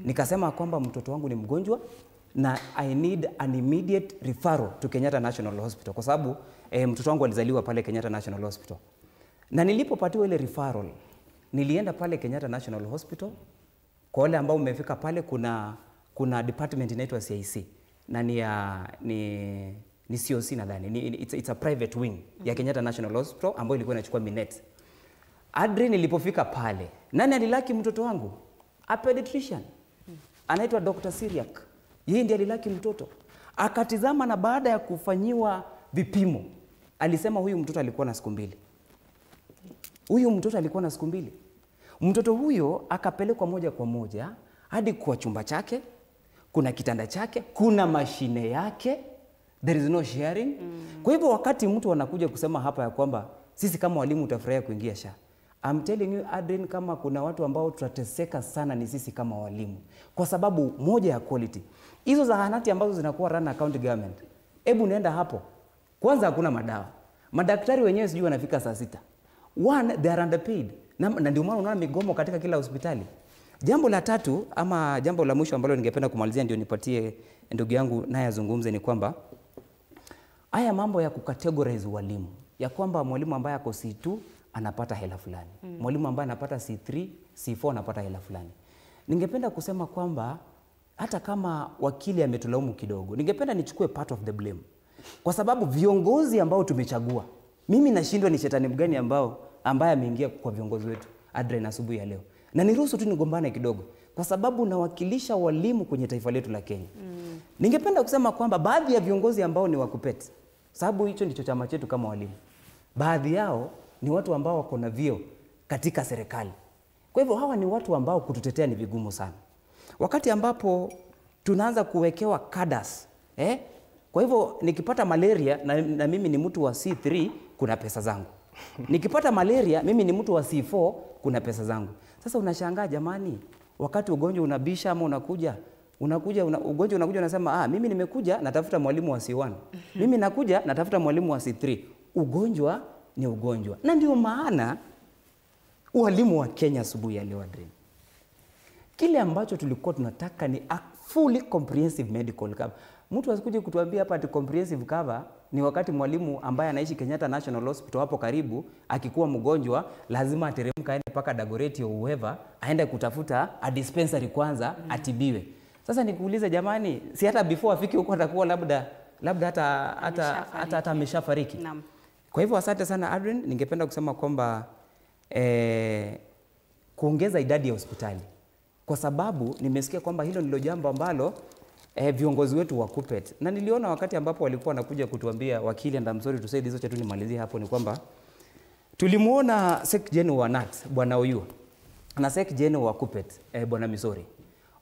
Nikasema kwamba mtoto wangu ni mgonjwa na I need an immediate referral to Kenyatta National Hospital kwa sababu mtoto wangu alizaliwa pale Kenyatta National Hospital. Na nilipopatiwa ile referral, nilienda pale Kenyatta National Hospital. Kwa wale ambao umefika pale kuna department inaitwa CIC na ni COC nadhani. It's a private wing ya Kenyatta National Hospital ambayo ilikuwa inachukua minutes. Adrian nilipofika pale, nani alilaki mtoto wangu? A pediatrician. Anaitwa Dr. Siriak. Yeye ndiye alilaki mtoto. Akatizama na baada ya kufanyiwa vipimo, alisema huyu mtoto alikuwa na siku 2. Huyu mtoto alikuwa na siku 2. Mtoto huyo akapelekwa moja kwa moja hadi kwa chumba chake, kuna kitanda chake, kuna mashine yake. There is no sharing. Kwa hivyo wakati mtu anakuja kusema hapa ya kwamba sisi kama walimu utafurahia kuingia SHA, I'm telling you Adrian, kama kuna watu ambao tutateseka sana ni sisi kama walimu. Kwa sababu moja ya quality. Hizo zahanati ambazo zinakuwa run na county government, hebu nenda hapo. Kwanza hakuna madawa. Madaktari wenyewe sijui wanafika saa 6. One, they are underpaid. Na ndio maana unaona migomo katika kila hospitali. Jambo la tatu ama jambo la mwisho ambalo ningependa kumalizia ndio nipatie ndugu yangu naye azungumze ni kwamba haya mambo ya kucategorize walimu. Ya kwamba mwalimu ambaye ako C2 anapata hela fulani. Mwalimu ambaye anapata C3, C4 anapata hela fulani. Ningependa kusema kwamba hata kama wakili ametulaumu kidogo, ningependa nichukue part of the blame. Kwa sababu viongozi ambao tumechagua, mimi nashindwa ni shetani mgani ambaye ameingia kwa viongozi wetu Adrian asubuhi ya leo. Na niruhusu tu nigombane kidogo kwa sababu nawakilisha walimu kwenye taifa letu la Kenya. Ningependa kusema kwamba baadhi ya viongozi ambao ni wakupeti, sababu hicho ndicho chama chetu kama walimu, baadhi yao ni watu ambao wako na vyeo katika serikali. Kwa hivyo hawa ni watu ambao kututetea ni vigumu sana. Wakati ambapo tunaanza kuwekewa kadas, kwa hivyo nikipata malaria na mimi ni mtu wa C3 kuna pesa zangu. Nikipata malaria mimi ni mtu wa C4 kuna pesa zangu. Sasa unashangaa jamani, wakati ugonjwa unabisha ama ugonjwa unakuja unasema mimi nimekuja natafuta mwalimu wa C1. Mimi nakuja natafuta mwalimu wa C3. Ugonjwa ni ugonjwa. Na ndio maana walimu wa Kenya asubuhi ya leo Adrian, kile ambacho tulikuwa tunataka ni a fully comprehensive medical cover. Mtu asikuje kutuambia hapa ati comprehensive cover ni wakati mwalimu ambaye anaishi Kenyatta National Hospital hapo karibu akikuwa mgonjwa lazima ateremka aende paka Dagoretti au whoever aende kutafuta a dispensary kwanza atibiwe. Sasa nikuulize jamani, si hata before afike huko atakuwa labda hata ameshafariki. Kwa hivyo asante sana Adrian, ningependa kusema kwamba kuongeza idadi ya hospitali. Kwa sababu nimesikia kwamba hilo ndilo jambo ambalo viongozi wetu wa KUPPET. Na niliona wakati ambapo walikuwa wanakuja kutuambia wakili, and I'm sorry to say this, tu nimalizie hapo, ni kwamba tulimuona Sec Gen wa NAT bwana Oyu na Sec Gen wa KUPPET bwana Misori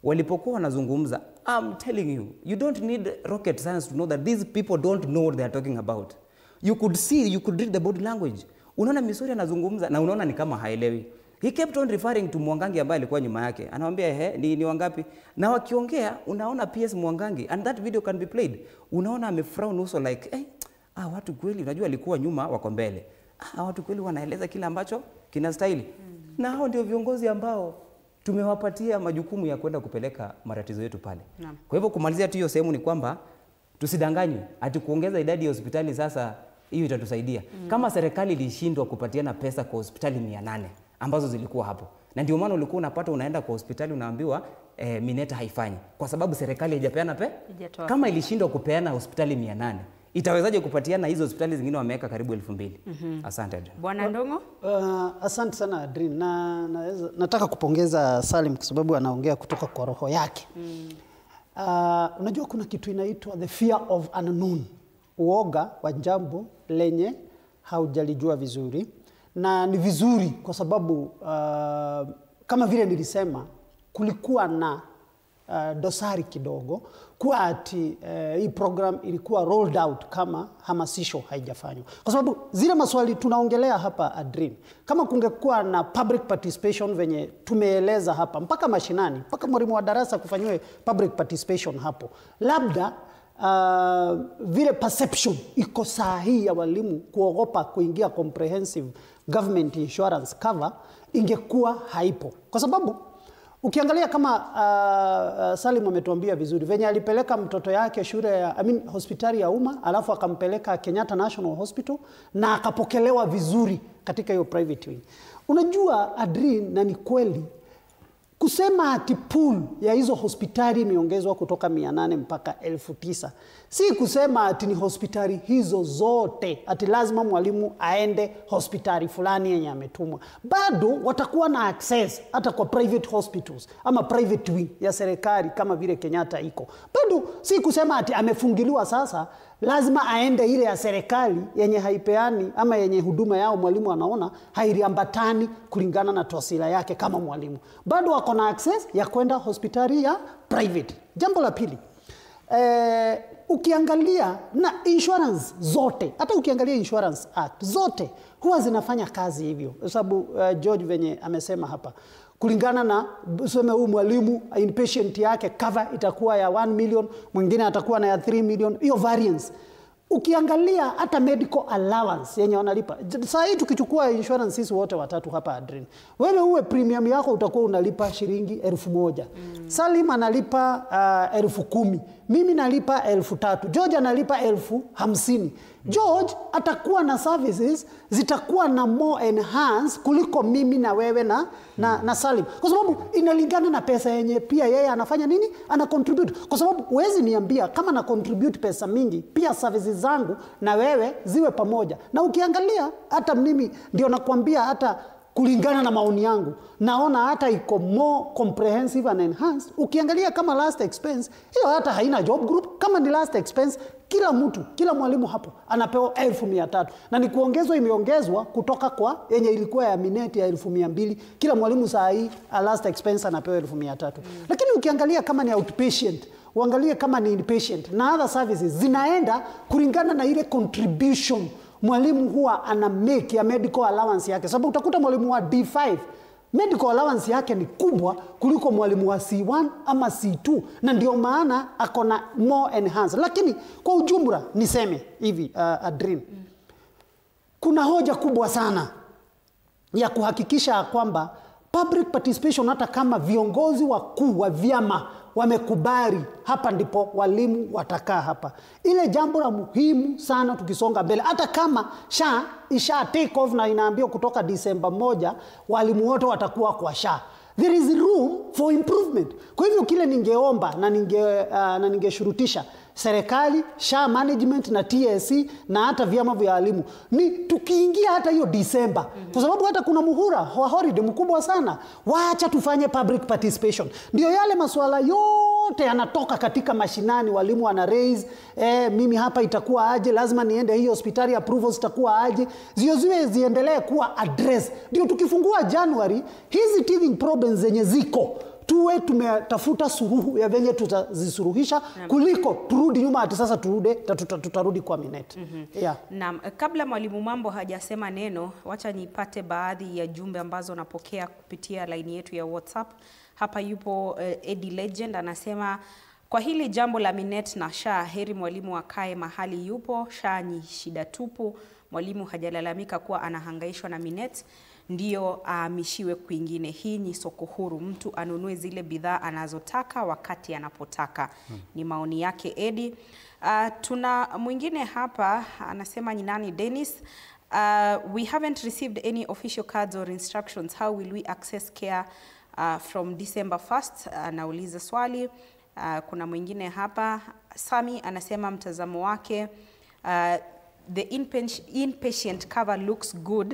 walipokuwa wanazungumza, I'm telling you, you don't need rocket science to know that these people don't know what they are talking about. You could see, you could read the body language. Unaona Misori anazungumza na unaona ni kama haelewi. He kept on referring to Mwangangi ambaye alikuwa nyuma yake. Anamwambia ni wangapi? Na wakiongea unaona PS Mwangangi, and that video can be played. Unaona amefrown uso like watu kweli unajua alikuwa nyuma wako mbele. Watu kweli wanaeleza kile ambacho kinastahili. Na hao ndio viongozi ambao tumewapatia majukumu ya kwenda kupeleka matatizo yetu pale. Kwa hivyo kumalizia tu hiyo sehemu ni kwamba tusidanganywe ati kuongeza idadi ya hospitali sasa hiyo itatusaidia. Kama serikali ilishindwa kupatiana pesa kwa hospitali 800 ambazo zilikuwa hapo. Na ndio maana ulikuwa unapata unaenda kwa hospitali unaambiwa Mineta haifanyi kwa sababu serikali haijapeana Kama ilishindwa kupeana hospitali 800, itawezaje kupatiana hizo hospitali zingine wameweka karibu 2000? Asante. Bwana Ndongo? Asante sana Adrian. Nataka kupongeza Salim kwa sababu anaongea kutoka kwa roho yake. Unajua kuna kitu inaitwa the fear of unknown. Uoga wa jambo lenye haujalijua vizuri. Na ni vizuri kwa sababu kama vile nilisema kulikuwa na dosari kidogo kwa ati hii program ilikuwa rolled out kama hamasisho haijafanywa. Kwa sababu zile maswali tunaongelea hapa Adrian, kama kungekuwa na public participation venye tumeeleza hapa mpaka mashinani, mpaka mwalimu wa darasa kufanywe public participation hapo, labda vile perception iko sahihi ya walimu kuogopa kuingia comprehensive government insurance cover ingekuwa haipo. Kwa sababu ukiangalia kama Salim ametuambia vizuri venye alipeleka mtoto yake shule ya hospitali ya umma alafu akampeleka Kenyatta National Hospital na akapokelewa vizuri katika hiyo private wing. Unajua Adrian, na ni kweli kusema ati pool ya hizo hospitali imeongezwa kutoka 800 mpaka 1900. Si kusema ati ni hospitali hizo zote, ati lazima mwalimu aende hospitali fulani yenye ametumwa. Bado watakuwa na access hata kwa private hospitals ama private wing ya serikali kama vile Kenyatta iko. Bado si kusema ati amefungiliwa sasa lazima aende ile ya serikali yenye haipeani ama yenye huduma yao mwalimu anaona hairiambatani kulingana na tosila yake kama mwalimu. Bado wako na access ya kwenda hospitali ya private. Jambo la pili, ukiangalia na insurance zote, hata ukiangalia insurance act zote huwa zinafanya kazi hivyo. Kwa sababu George venye amesema hapa, kulingana na useme huyu mwalimu inpatient yake cover itakuwa ya 1 million, mwingine atakuwa na ya 3 million, hiyo variance. Ukiangalia hata medical allowance yenye wanalipa. Sasa hii tukichukua insurance sisi wote watatu hapa Adrian, wewe uwe premium yako utakuwa unalipa shilingi 1000. Salim analipa 10,000. Mimi nalipa 3,000. George analipa 50,000. George atakuwa na services zitakuwa na more enhanced kuliko mimi na wewe na Salim. Kwa sababu inalingana na pesa yenye pia yeye anafanya nini? Ana contribute. Kwa sababu huwezi niambia kama na contribute pesa mingi, pia services zangu na wewe ziwe pamoja. Na ukiangalia hata mimi ndio nakwambia hata kulingana na maoni yangu naona hata iko more comprehensive and enhanced. Ukiangalia kama last expense, hiyo hata haina job group. Kama ni last expense, kila mtu, kila mwalimu hapo anapewa 1,300. Na ni kuongezwa imeongezwa kutoka kwa yenye ilikuwa ya Mineti ya 1,200. Kila mwalimu saa hii last expense anapewa 1,300. Lakini ukiangalia kama ni outpatient, uangalie kama ni inpatient na other services zinaenda kulingana na ile contribution mwalimu huwa ana make ya medical allowance yake. Sababu utakuta mwalimu wa D5 medical allowance yake ni kubwa kuliko mwalimu wa C1 ama C2, na ndio maana akona more enhanced. Lakini kwa ujumla niseme hivi Adrian, kuna hoja kubwa sana ya kuhakikisha kwamba public participation, hata kama viongozi wakuu wa vyama wamekubali, hapa ndipo walimu watakaa hapa. Ile jambo la muhimu sana tukisonga mbele, hata kama isha take off na inaambiwa kutoka Disemba 1 walimu wote watakuwa kwa there is room for improvement. Kwa hivyo kile ningeomba na ningeshurutisha serikali, management na TSC na hata vyama vya walimu ni tukiingia hata hiyo Disemba, kwa sababu hata kuna muhula wa holiday mkubwa sana, waacha tufanye public participation. Ndio yale masuala yote yanatoka katika mashinani, walimu wana raise mimi hapa itakuwa aje, lazima niende hii hospitali, approvals itakuwa aje, ziendelee kuwa address. Ndio tukifungua January hizi teething problems zenye ziko tuwe tumetafuta suruhu ya venye tutazisuruhisha kuliko turudi nyuma ati sasa tutarudi kwa Minet. Yeah. Naam, kabla Mwalimu Mambo hajasema neno, wacha nipate baadhi ya jumbe ambazo napokea kupitia line yetu ya WhatsApp. Hapa yupo Eddie Legend anasema, kwa hili jambo la Minet na SHA, heri mwalimu akae mahali yupo. SHA ni shida tupu. Mwalimu hajalalamika kuwa anahangaishwa na Minet, ndio ahamishiwe kwingine. Hii ni soko huru, mtu anunue zile bidhaa anazotaka wakati anapotaka. Ni maoni yake Eddie. Tuna mwingine hapa anasema ni nani, Dennis. We haven't received any official cards or instructions. How will we access care from December 1st? Anauliza swali. Kuna mwingine hapa, Sami anasema mtazamo wake, the inpatient cover looks good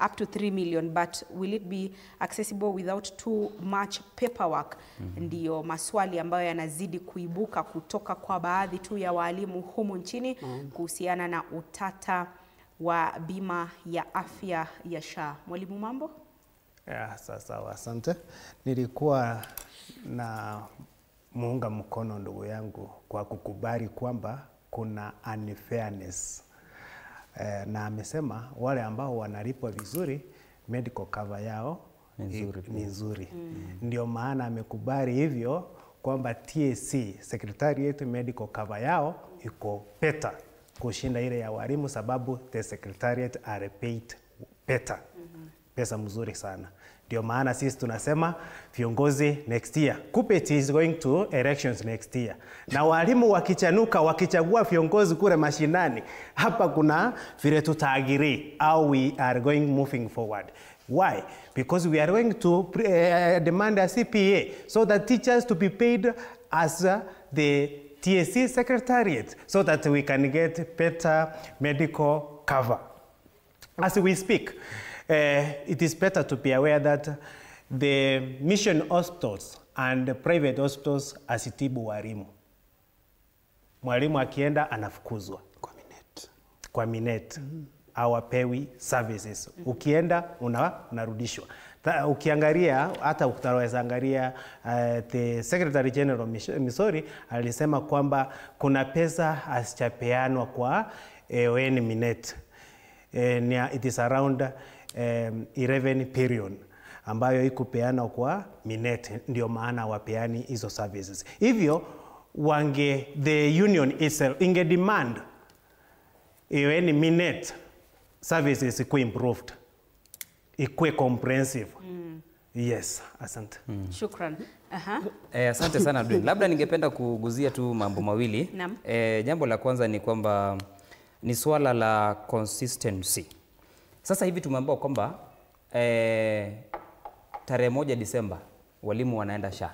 up to 3 million, but will it be accessible without too much paperwork? Ndiyo maswali ambayo yanazidi kuibuka kutoka kwa baadhi tu ya walimu humu nchini kuhusiana na utata wa bima ya afya ya SHA. Mwalimu Mambo? Sawa, asante. Nilikuwa na muunga mkono ndugu yangu kwa kukubali kwamba kuna unfairness. Na amesema wale ambao wanalipwa vizuri medical cover yao ni nzuri. Ndio maana amekubali hivyo kwamba TSC Secretariat medical cover yao iko better kushinda ile ya walimu, sababu the Secretariat are paid better. Pesa mzuri sana. Ndio maana sisi tunasema viongozi next year. Kuppet is going to elections next year. Na walimu wakichanuka wakichagua viongozi kule mashinani, hapa kuna vile tutaagiri how we are going moving forward. Why? Because we are going to demand a CPA so that teachers to be paid as the TSC Secretariat so that we can get better medical cover. As we speak, it is better to be aware that the mission hospitals and the private hospitals asitibu walimu. Mwalimu akienda anafukuzwa kwa Minet. Hawapewi services. Ukienda unarudishwa. Ukiangalia hata utaweza angalia the Secretary General Misori alisema kwamba kuna pesa asichapeanwa kwa Minet. It is around 11 billion ambayo ikupeana kwa Minet, ndio maana wapeani hizo services. Hivyo the union itself inge demand Minet services ikuwe improved, ikuwe comprehensive. Yes, asante. Shukran. Asante sana Dwayne. Labda ningependa kuguzia tu mambo mawili. Jambo la kwanza ni kwamba ni swala la consistency. Sasa hivi tumeambiwa kwamba tarehe 1 Disemba walimu wanaenda SHA.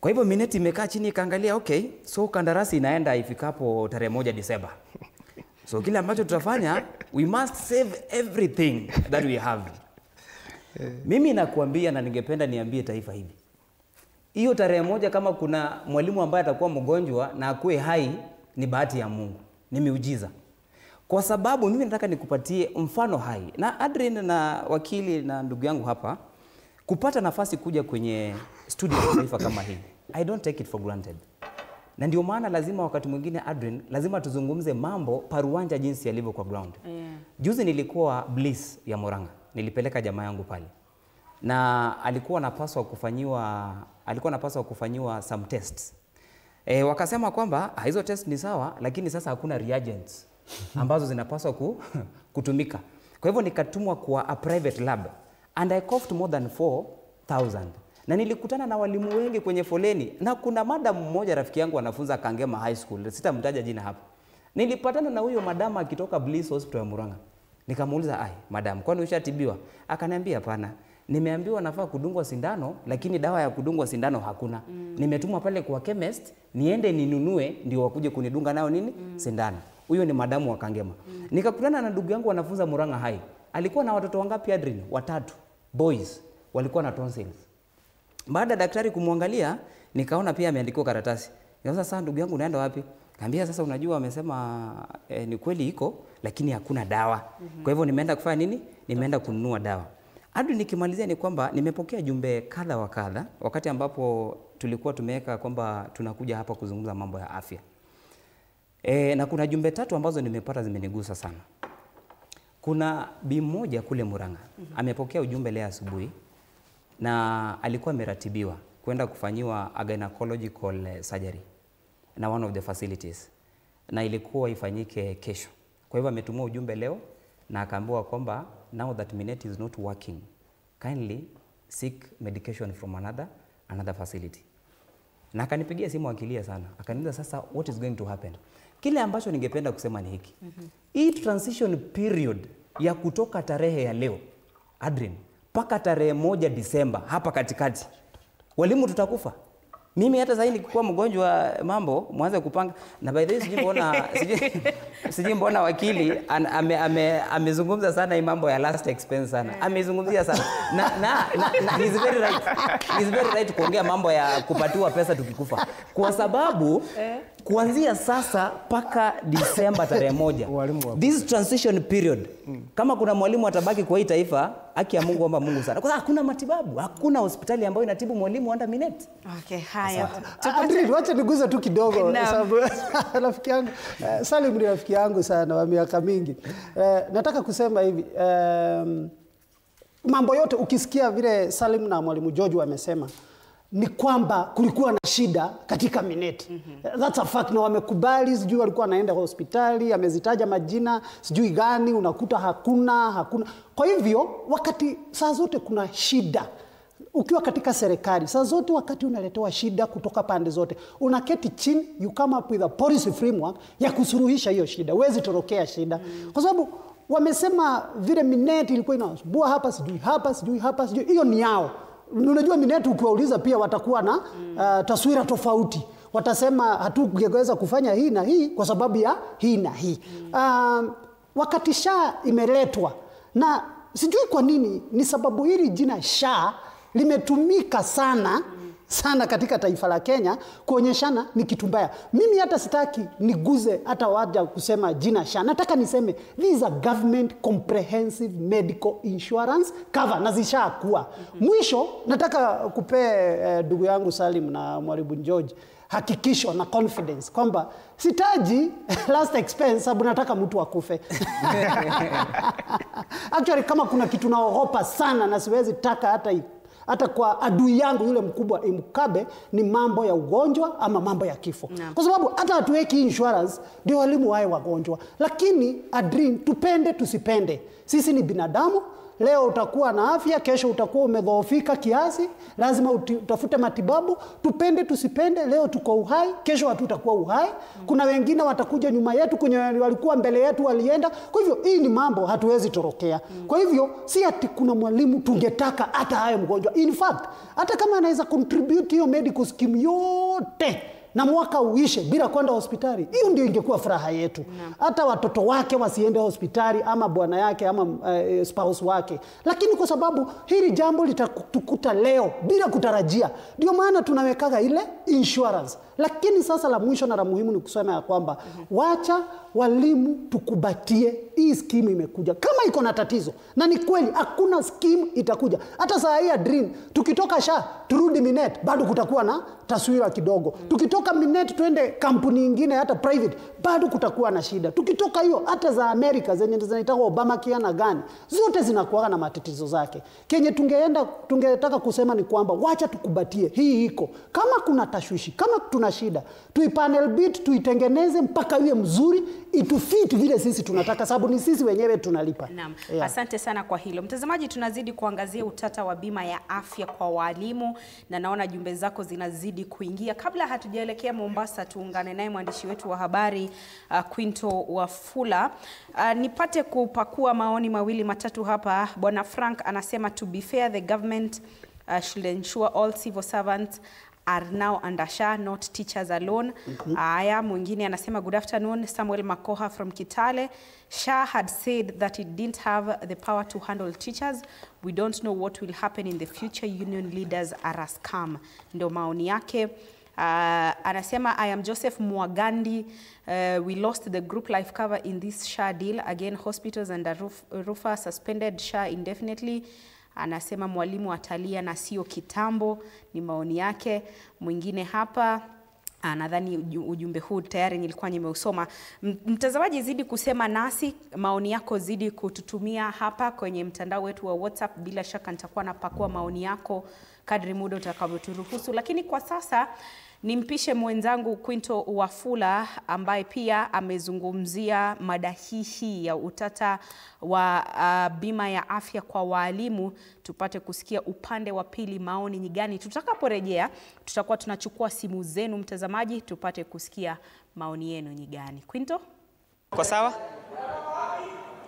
Kwa hivyo Minet imekaa chini ikaangalia, okay, so kandarasi inaenda ifikapo tarehe 1 Disemba. So kile ambacho tutafanya, we must save everything that we have. Mimi nakuambia na ningependa niambie taifa hivi. Hiyo tarehe 1 kama kuna mwalimu ambaye atakuwa mgonjwa na akue hai, ni bahati ya Mungu. Ni miujiza. Kwa sababu mimi nataka nikupatie mfano hai. Na Adrian na wakili na ndugu yangu hapa, kupata nafasi kuja kwenye studio ya taifa kama hii, I don't take it for granted. Na ndio maana lazima wakati mwingine Adrian, lazima tuzungumze mambo paruanja jinsi yalivyo kwa ground. Juzi nilikuwa Bliss ya Murang'a. Nilipeleka jamaa yangu pale. Na alikuwa anapaswa kufanyiwa some tests. Wakasema kwamba hizo test ni sawa, lakini sasa hakuna reagents ambazo zinapaswa kutumika. Kwa hivyo nikatumwa kwa a private lab and I coughed more than 4,000. Na nilikutana na walimu wengi kwenye foleni, na kuna madam mmoja rafiki yangu anafunza Kangema High School, sitamtaja jina hapa. Nilipatana na huyo madam akitoka Bliss Hospital ya Murang'a. Nikamuuliza, madam, kwani ushatibiwa? Akaniambia hapana. Nimeambiwa nafaa kudungwa sindano, lakini dawa ya kudungwa sindano hakuna. Nimetumwa pale kwa chemist, niende ninunue ndio wakuje kunidunga nao sindano. Huyo ni madamu wa Kangema. Nikakutana na ndugu yangu wanafunza Murang'a High. Alikuwa na watoto wangapi Adrian? 3 boys. Walikuwa na tonsils. Baada daktari kumwangalia, nikaona pia ameandikwa karatasi. Sasa ndugu yangu unaenda wapi? Kaambia sasa unajua wamesema ni kweli iko, lakini hakuna dawa. Kwa hivyo nimeenda kufanya nini? Nimeenda kununua dawa. Hadi nikimalizia ni kwamba nimepokea jumbe kadha wa kadha wakati ambapo tulikuwa tumeweka kwamba tunakuja hapa kuzungumza mambo ya afya. Na kuna jumbe 3 ambazo nimepata zimenigusa sana. Kuna bi mmoja kule Murang'a amepokea ujumbe leo asubuhi na alikuwa ameratibiwa kwenda kufanyiwa a gynecological surgery na one of the facilities na ilikuwa ifanyike kesho. Kwa hivyo ametumwa ujumbe leo na akaambiwa kwamba now that Minet is not working, kindly seek medication from another facility. Na akanipigia simu akilia sana. Akaniuliza sasa what is going to happen? Kile ambacho ningependa kusema ni hiki. Hii transition period ya kutoka tarehe ya leo, Adrian, mpaka tarehe 1 Disemba hapa katikati, walimu tutakufa. Mimi hata sasa nikikuwa mgonjwa mambo mwanze kupanga na by the way sijui mbona wakili amezungumza sana hii mambo ya last expense sana. Amezungumzia sana. Na he's very right kuongea mambo ya kupatiwa pesa tukikufa. Kwa sababu kuanzia sasa paka Disemba tarehe 1 this transition period kama kuna mwalimu atabaki kwa hii taifa, haki ya Mungu omba Mungu sana. Kwa sababu hakuna matibabu, hakuna hospitali ambayo inatibu mwalimu under Minet. Okay, haya. Adrian, wacha niguze tu kidogo sababu rafiki yangu Salim ni rafiki yangu sana wa miaka mingi. Nataka kusema hivi, mambo yote ukisikia vile Salim na mwalimu George wamesema ni kwamba kulikuwa na shida katika Minet. That's a fact, na wamekubali. Sijui walikuwa wanaenda hospitali, amezitaja majina sijui gani, unakuta hakuna. Kwa hivyo wakati saa zote kuna shida ukiwa katika serikali, saa zote wakati unaletewa shida kutoka pande zote, unaketi chini, you come up with a policy framework ya kusuluhisha hiyo shida. Huwezi torokea shida. Kwa sababu wamesema vile Minet ilikuwa inasumbua hapa sijui, hiyo ni yao. Unajua Minet ukiwauliza pia watakuwa na taswira tofauti. Watasema hatungeweza kufanya hii na hii kwa sababu ya hii na hii. Wakati SHA imeletwa, na sijui kwa nini, ni sababu hili jina SHA limetumika sana katika taifa la Kenya kuonyeshana ni kitu mbaya. Mimi hata sitaki niguze hata waja kusema jina SHA. Nataka niseme this is a government comprehensive medical insurance cover, na zishakuwa. Mwisho nataka kupe ndugu yangu Salim na mwalimu George hakikisho na confidence kwamba sitaji last expense sababu nataka mtu akufe. Actually kama kuna kitu naogopa sana na siwezi taka hata kwa adui yangu yule mkubwa imkabe, ni mambo ya ugonjwa ama mambo ya kifo. Kwa sababu hata hatuweki insurance ndio walimu wae wagonjwa. Lakini Adrian, tupende tusipende, sisi ni binadamu. Leo utakuwa na afya, kesho utakuwa umedhoofika kiasi, lazima utafute matibabu. Tupende tusipende, leo tuko uhai, kesho hatutakuwa uhai. Kuna wengine watakuja nyuma yetu, kwenye walikuwa mbele yetu walienda. Kwa hivyo hii ni mambo hatuwezi torokea. Kwa hivyo si ati kuna mwalimu tungetaka hata haye mgonjwa. In fact, hata kama anaweza contribute hiyo medical scheme yote na mwaka uishe bila kwenda hospitali, hiyo ndio ingekuwa furaha yetu. Hata watoto wake wasiende hospitali, ama bwana yake ama spouse wake. Lakini kwa sababu hili jambo litatukuta leo bila kutarajia, ndio maana tunawekaga ile insurance. Lakini sasa la mwisho na la muhimu ni kusema ya kwamba wacha walimu tukubatie hii scheme imekuja. Kama iko na tatizo, na ni kweli hakuna scheme itakuja. Hata saa hii Adrian, tukitoka SHA turudi Minet bado kutakuwa na taswira kidogo. Tukitoka Minet tuende kampuni nyingine hata private bado kutakuwa na shida. Tukitoka hiyo hata za Amerika zenye zinaitwa Obamacare na gani, zote zinakuwa na matatizo zake. Kenye tungetaka kusema ni kwamba wacha tukubatie hii iko. Kama kuna tashwishi, kama tuna shida, tuipanel beat, tuitengeneze mpaka iwe mzuri, itufiti vile sisi tunataka, sababu ni sisi wenyewe tunalipa. Naam. Yeah. Asante sana kwa hilo. Mtazamaji, tunazidi kuangazia utata wa bima ya afya kwa walimu, na naona jumbe zako zinazidi kuingia. Kabla hatujaelekea Mombasa, tuungane naye mwandishi wetu wa habari Quinto Wafula. Nipate kupakua maoni mawili matatu hapa. Bwana Frank anasema to be fair, the government should ensure all civil servants are now under SHA, not teachers alone. Aya, mwingine anasema good afternoon, Samuel Makoha from Kitale. SHA had said that it didn't have the power to handle teachers. We don't know what will happen in the future. Union leaders are a scam. Ndio maoni yake. Anasema I am Joseph Mwagandi. We lost the group life cover in this SHA deal. Again, hospitals and Rufa suspended SHA indefinitely. anasema mwalimu atalia na sio kitambo, ni maoni yake. Mwingine hapa nadhani ujumbe huu tayari nilikuwa nimeusoma. Mtazamaji, zidi kusema nasi, maoni yako zidi kututumia hapa kwenye mtandao wetu wa WhatsApp. Bila shaka nitakuwa napakua maoni yako kadri muda utakavyoturuhusu, lakini kwa sasa nimpishe mwenzangu Quinto Wafula ambaye pia amezungumzia mada hii ya utata wa bima ya afya kwa walimu. Tupate kusikia upande wa pili, maoni ni gani. Tutakaporejea tutakuwa tunachukua simu zenu mtazamaji, tupate kusikia maoni yenu ni gani. Quinto? Kwa sawa?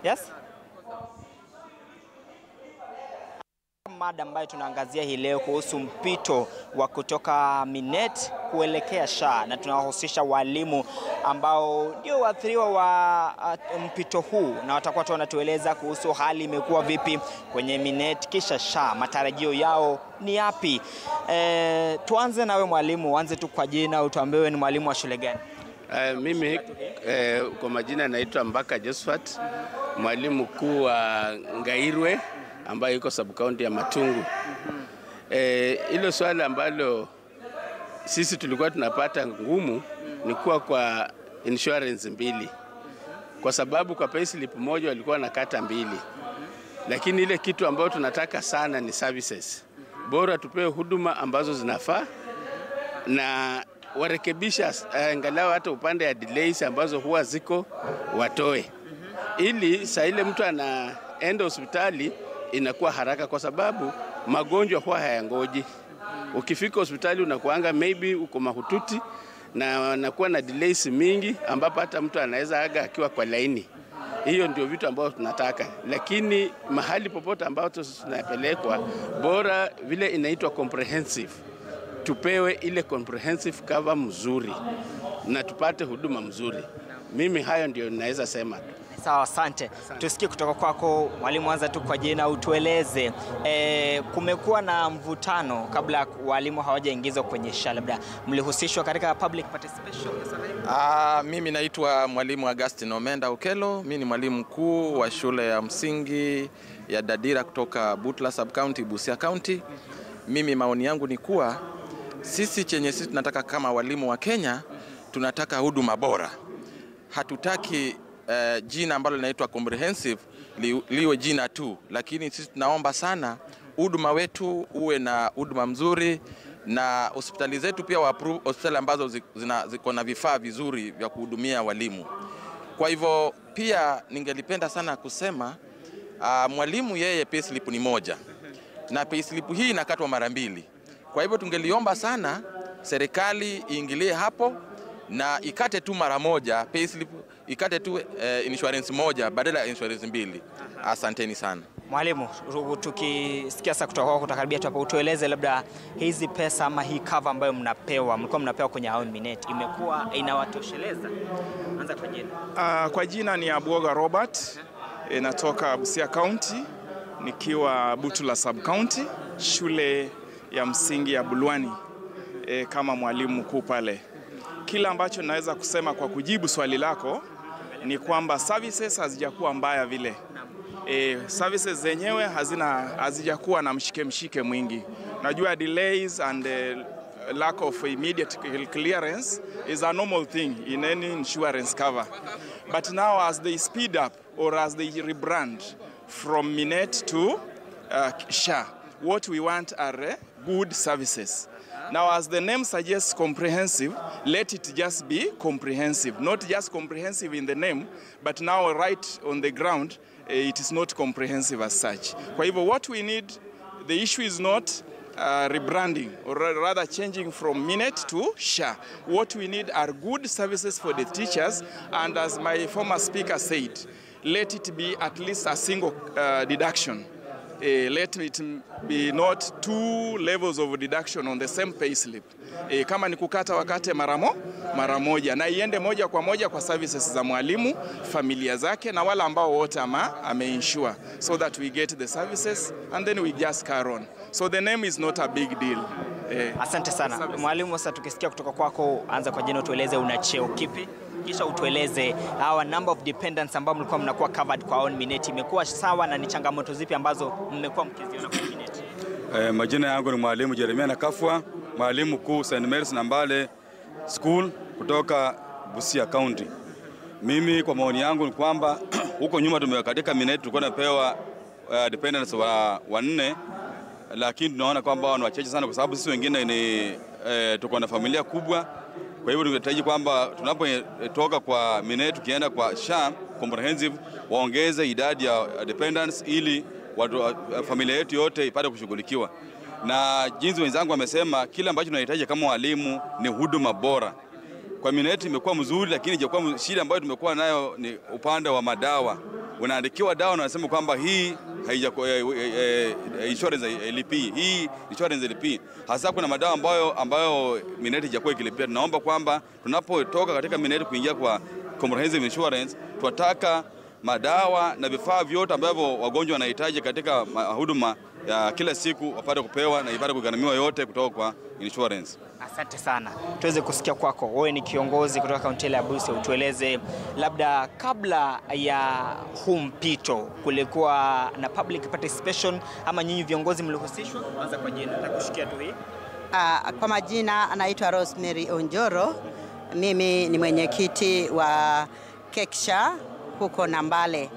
Yes? Mada ambayo tunaangazia hii leo kuhusu mpito wa kutoka Minet kuelekea SHA, na tunawahusisha walimu ambao ndio waathiriwa wa mpito huu, na watakuwa wanatueleza kuhusu hali imekuwa vipi kwenye Minet kisha SHA, matarajio yao ni yapi. Tuanze nawe mwalimu, uanze tu kwa jina, utuambie ni mwalimu wa shule gani? Mimi kwa majina naitwa Mbaka Josephat, mwalimu mkuu wa Ngairwe ambayo iko sub-county ya Matungu. Hilo swali ambalo sisi tulikuwa tunapata ngumu ni kuwa kwa insurance mbili. Kwa sababu kwa payslip moja walikuwa wanakata mbili. Lakini ile kitu ambayo tunataka sana ni services. Bora tupewe huduma ambazo zinafaa na warekebisha angalau hata upande ya delays ambazo huwa ziko watoe. Ili saa ile mtu anaenda hospitali inakuwa haraka, kwa sababu magonjwa huwa hayangoji. Ukifika hospitali unakuanga maybe uko mahututi na anakuwa na delays mingi ambapo hata mtu anaweza aga akiwa kwa laini. Hiyo ndio vitu ambavyo tunataka. Lakini mahali popote ambapo tunapelekwa, bora vile inaitwa comprehensive, tupewe ile comprehensive cover mzuri na tupate huduma mzuri. Mimi hayo ndio ninaweza sema. Sawa, asante. Tusikie kutoka kwako mwalimu, anza tu kwa jina, utueleze kumekuwa na mvutano kabla walimu hawajaingizwa kwenye SHA, labda mlihusishwa katika public participation? Mimi naitwa mwalimu Augustine Omenda Okelo. Mimi ni mwalimu mkuu wa shule ya msingi ya Dadira kutoka Butla sub county, Busia County. Mimi maoni yangu ni kuwa sisi tunataka kama walimu wa Kenya, tunataka huduma bora. Hatutaki jina ambalo linaitwa comprehensive liwe jina tu, lakini sisi tunaomba sana huduma wetu uwe na huduma mzuri, na hospitali zetu pia wa approve hospitali ambazo ziko na vifaa vizuri vya kuhudumia walimu. Kwa hivyo pia ningelipenda sana kusema mwalimu yeye payslip ni moja, na payslip hii inakatwa mara mbili. Kwa hivyo tungeliomba sana serikali iingilie hapo na ikate tu mara moja payslip, ikate tu insurance moja badala ya insurance mbili. Asanteni sana. Mwalimu, tukisikia sasa kutoka kwako, utakaribia tu hapo, utueleze labda hizi pesa ama hii cover ambayo mlikuwa mnapewa kwenye Minet imekuwa inawatosheleza? Anza kwa jina. Kwa jina ni Abuoga Robert, natoka Busia County, nikiwa Butula sub county, shule ya msingi ya Bulwani, kama mwalimu mkuu pale. Kila ambacho naweza kusema kwa kujibu swali lako ni kwamba services hazijakuwa mbaya vile. Services zenyewe hazijakuwa na mshike mwingi. Najua delays and lack of immediate clearance is a normal thing in any insurance cover. But now as they speed up or as they rebrand from Minet to SHA, what we want are good services. Now, as the name suggests comprehensive, let it just be comprehensive. Not just comprehensive in the name, but now right on the ground, it is not comprehensive as such. Kwa hivyo, what we need, the issue is not rebranding, or rather changing from Minet to SHA. What we need are good services for the teachers, and as my former speaker said, let it be at least a single deduction. Let it be not two levels of deduction on the same payslip. Kama ni kukata wakate mara moja, na iende moja kwa moja kwa services za mwalimu, familia zake na wala ambao wote ameinsure, so that we get the services and then we just carry on. So the name is not a big deal. Asante sana. Mwalimu, sasa tukisikia kutoka kwako, anza kwa jina, tueleze una cheo kipi? kisha utueleze our number of dependents ambao mlikuwa mnakuwa covered kwa On Minet imekuwa sawa, na ni changamoto zipi ambazo mmekuwa mkiziona kwa Minet? Majina yangu ni Mwalimu Jeremia Nakafwa, mwalimu kuu St. Mary's Nambale School kutoka Busia County. Mimi kwa maoni yangu ni kwamba huko nyuma katika Minet tulikuwa tunapewa dependents wa 4, lakini tunaona kwamba ni wachache sana kwa sababu sisi wengine ni tuko na familia kubwa. Kwa hivyo tunahitaji kwamba tunapotoka kwa Minet tukienda kwa SHA comprehensive waongeze idadi ya dependents ili familia yetu yote ipate kushughulikiwa. Na jinsi wenzangu wamesema, kila ambacho tunahitaji kama walimu ni huduma bora. Kwa Minet imekuwa mzuri, lakini japokuwa shida ambayo tumekuwa nayo ni upande wa madawa. Unaandikiwa dawa na wanasema kwamba hii insurance LP, hii insurance LP. Hasa kuna madawa ambayo Minet haijakuwa ikilipia. Tunaomba kwamba tunapotoka katika Minet kuingia kwa comprehensive insurance, tunataka madawa na vifaa vyote ambavyo wagonjwa wanahitaji katika huduma ya kila siku wapate kupewa na ipate kugharamiwa yote kutoka kwa insurance. Asante sana. Tuweze kusikia kwako. Wewe ni kiongozi kutoka kaunti ya Busia, utueleze labda kabla ya huu mpito kulikuwa na public participation ama nyinyi viongozi mlihusishwa? Anza kwa jina, nitakushikia tu hii. Kwa majina anaitwa Rosemary Onjoro. Mimi ni mwenyekiti wa Keksha huko Nambale.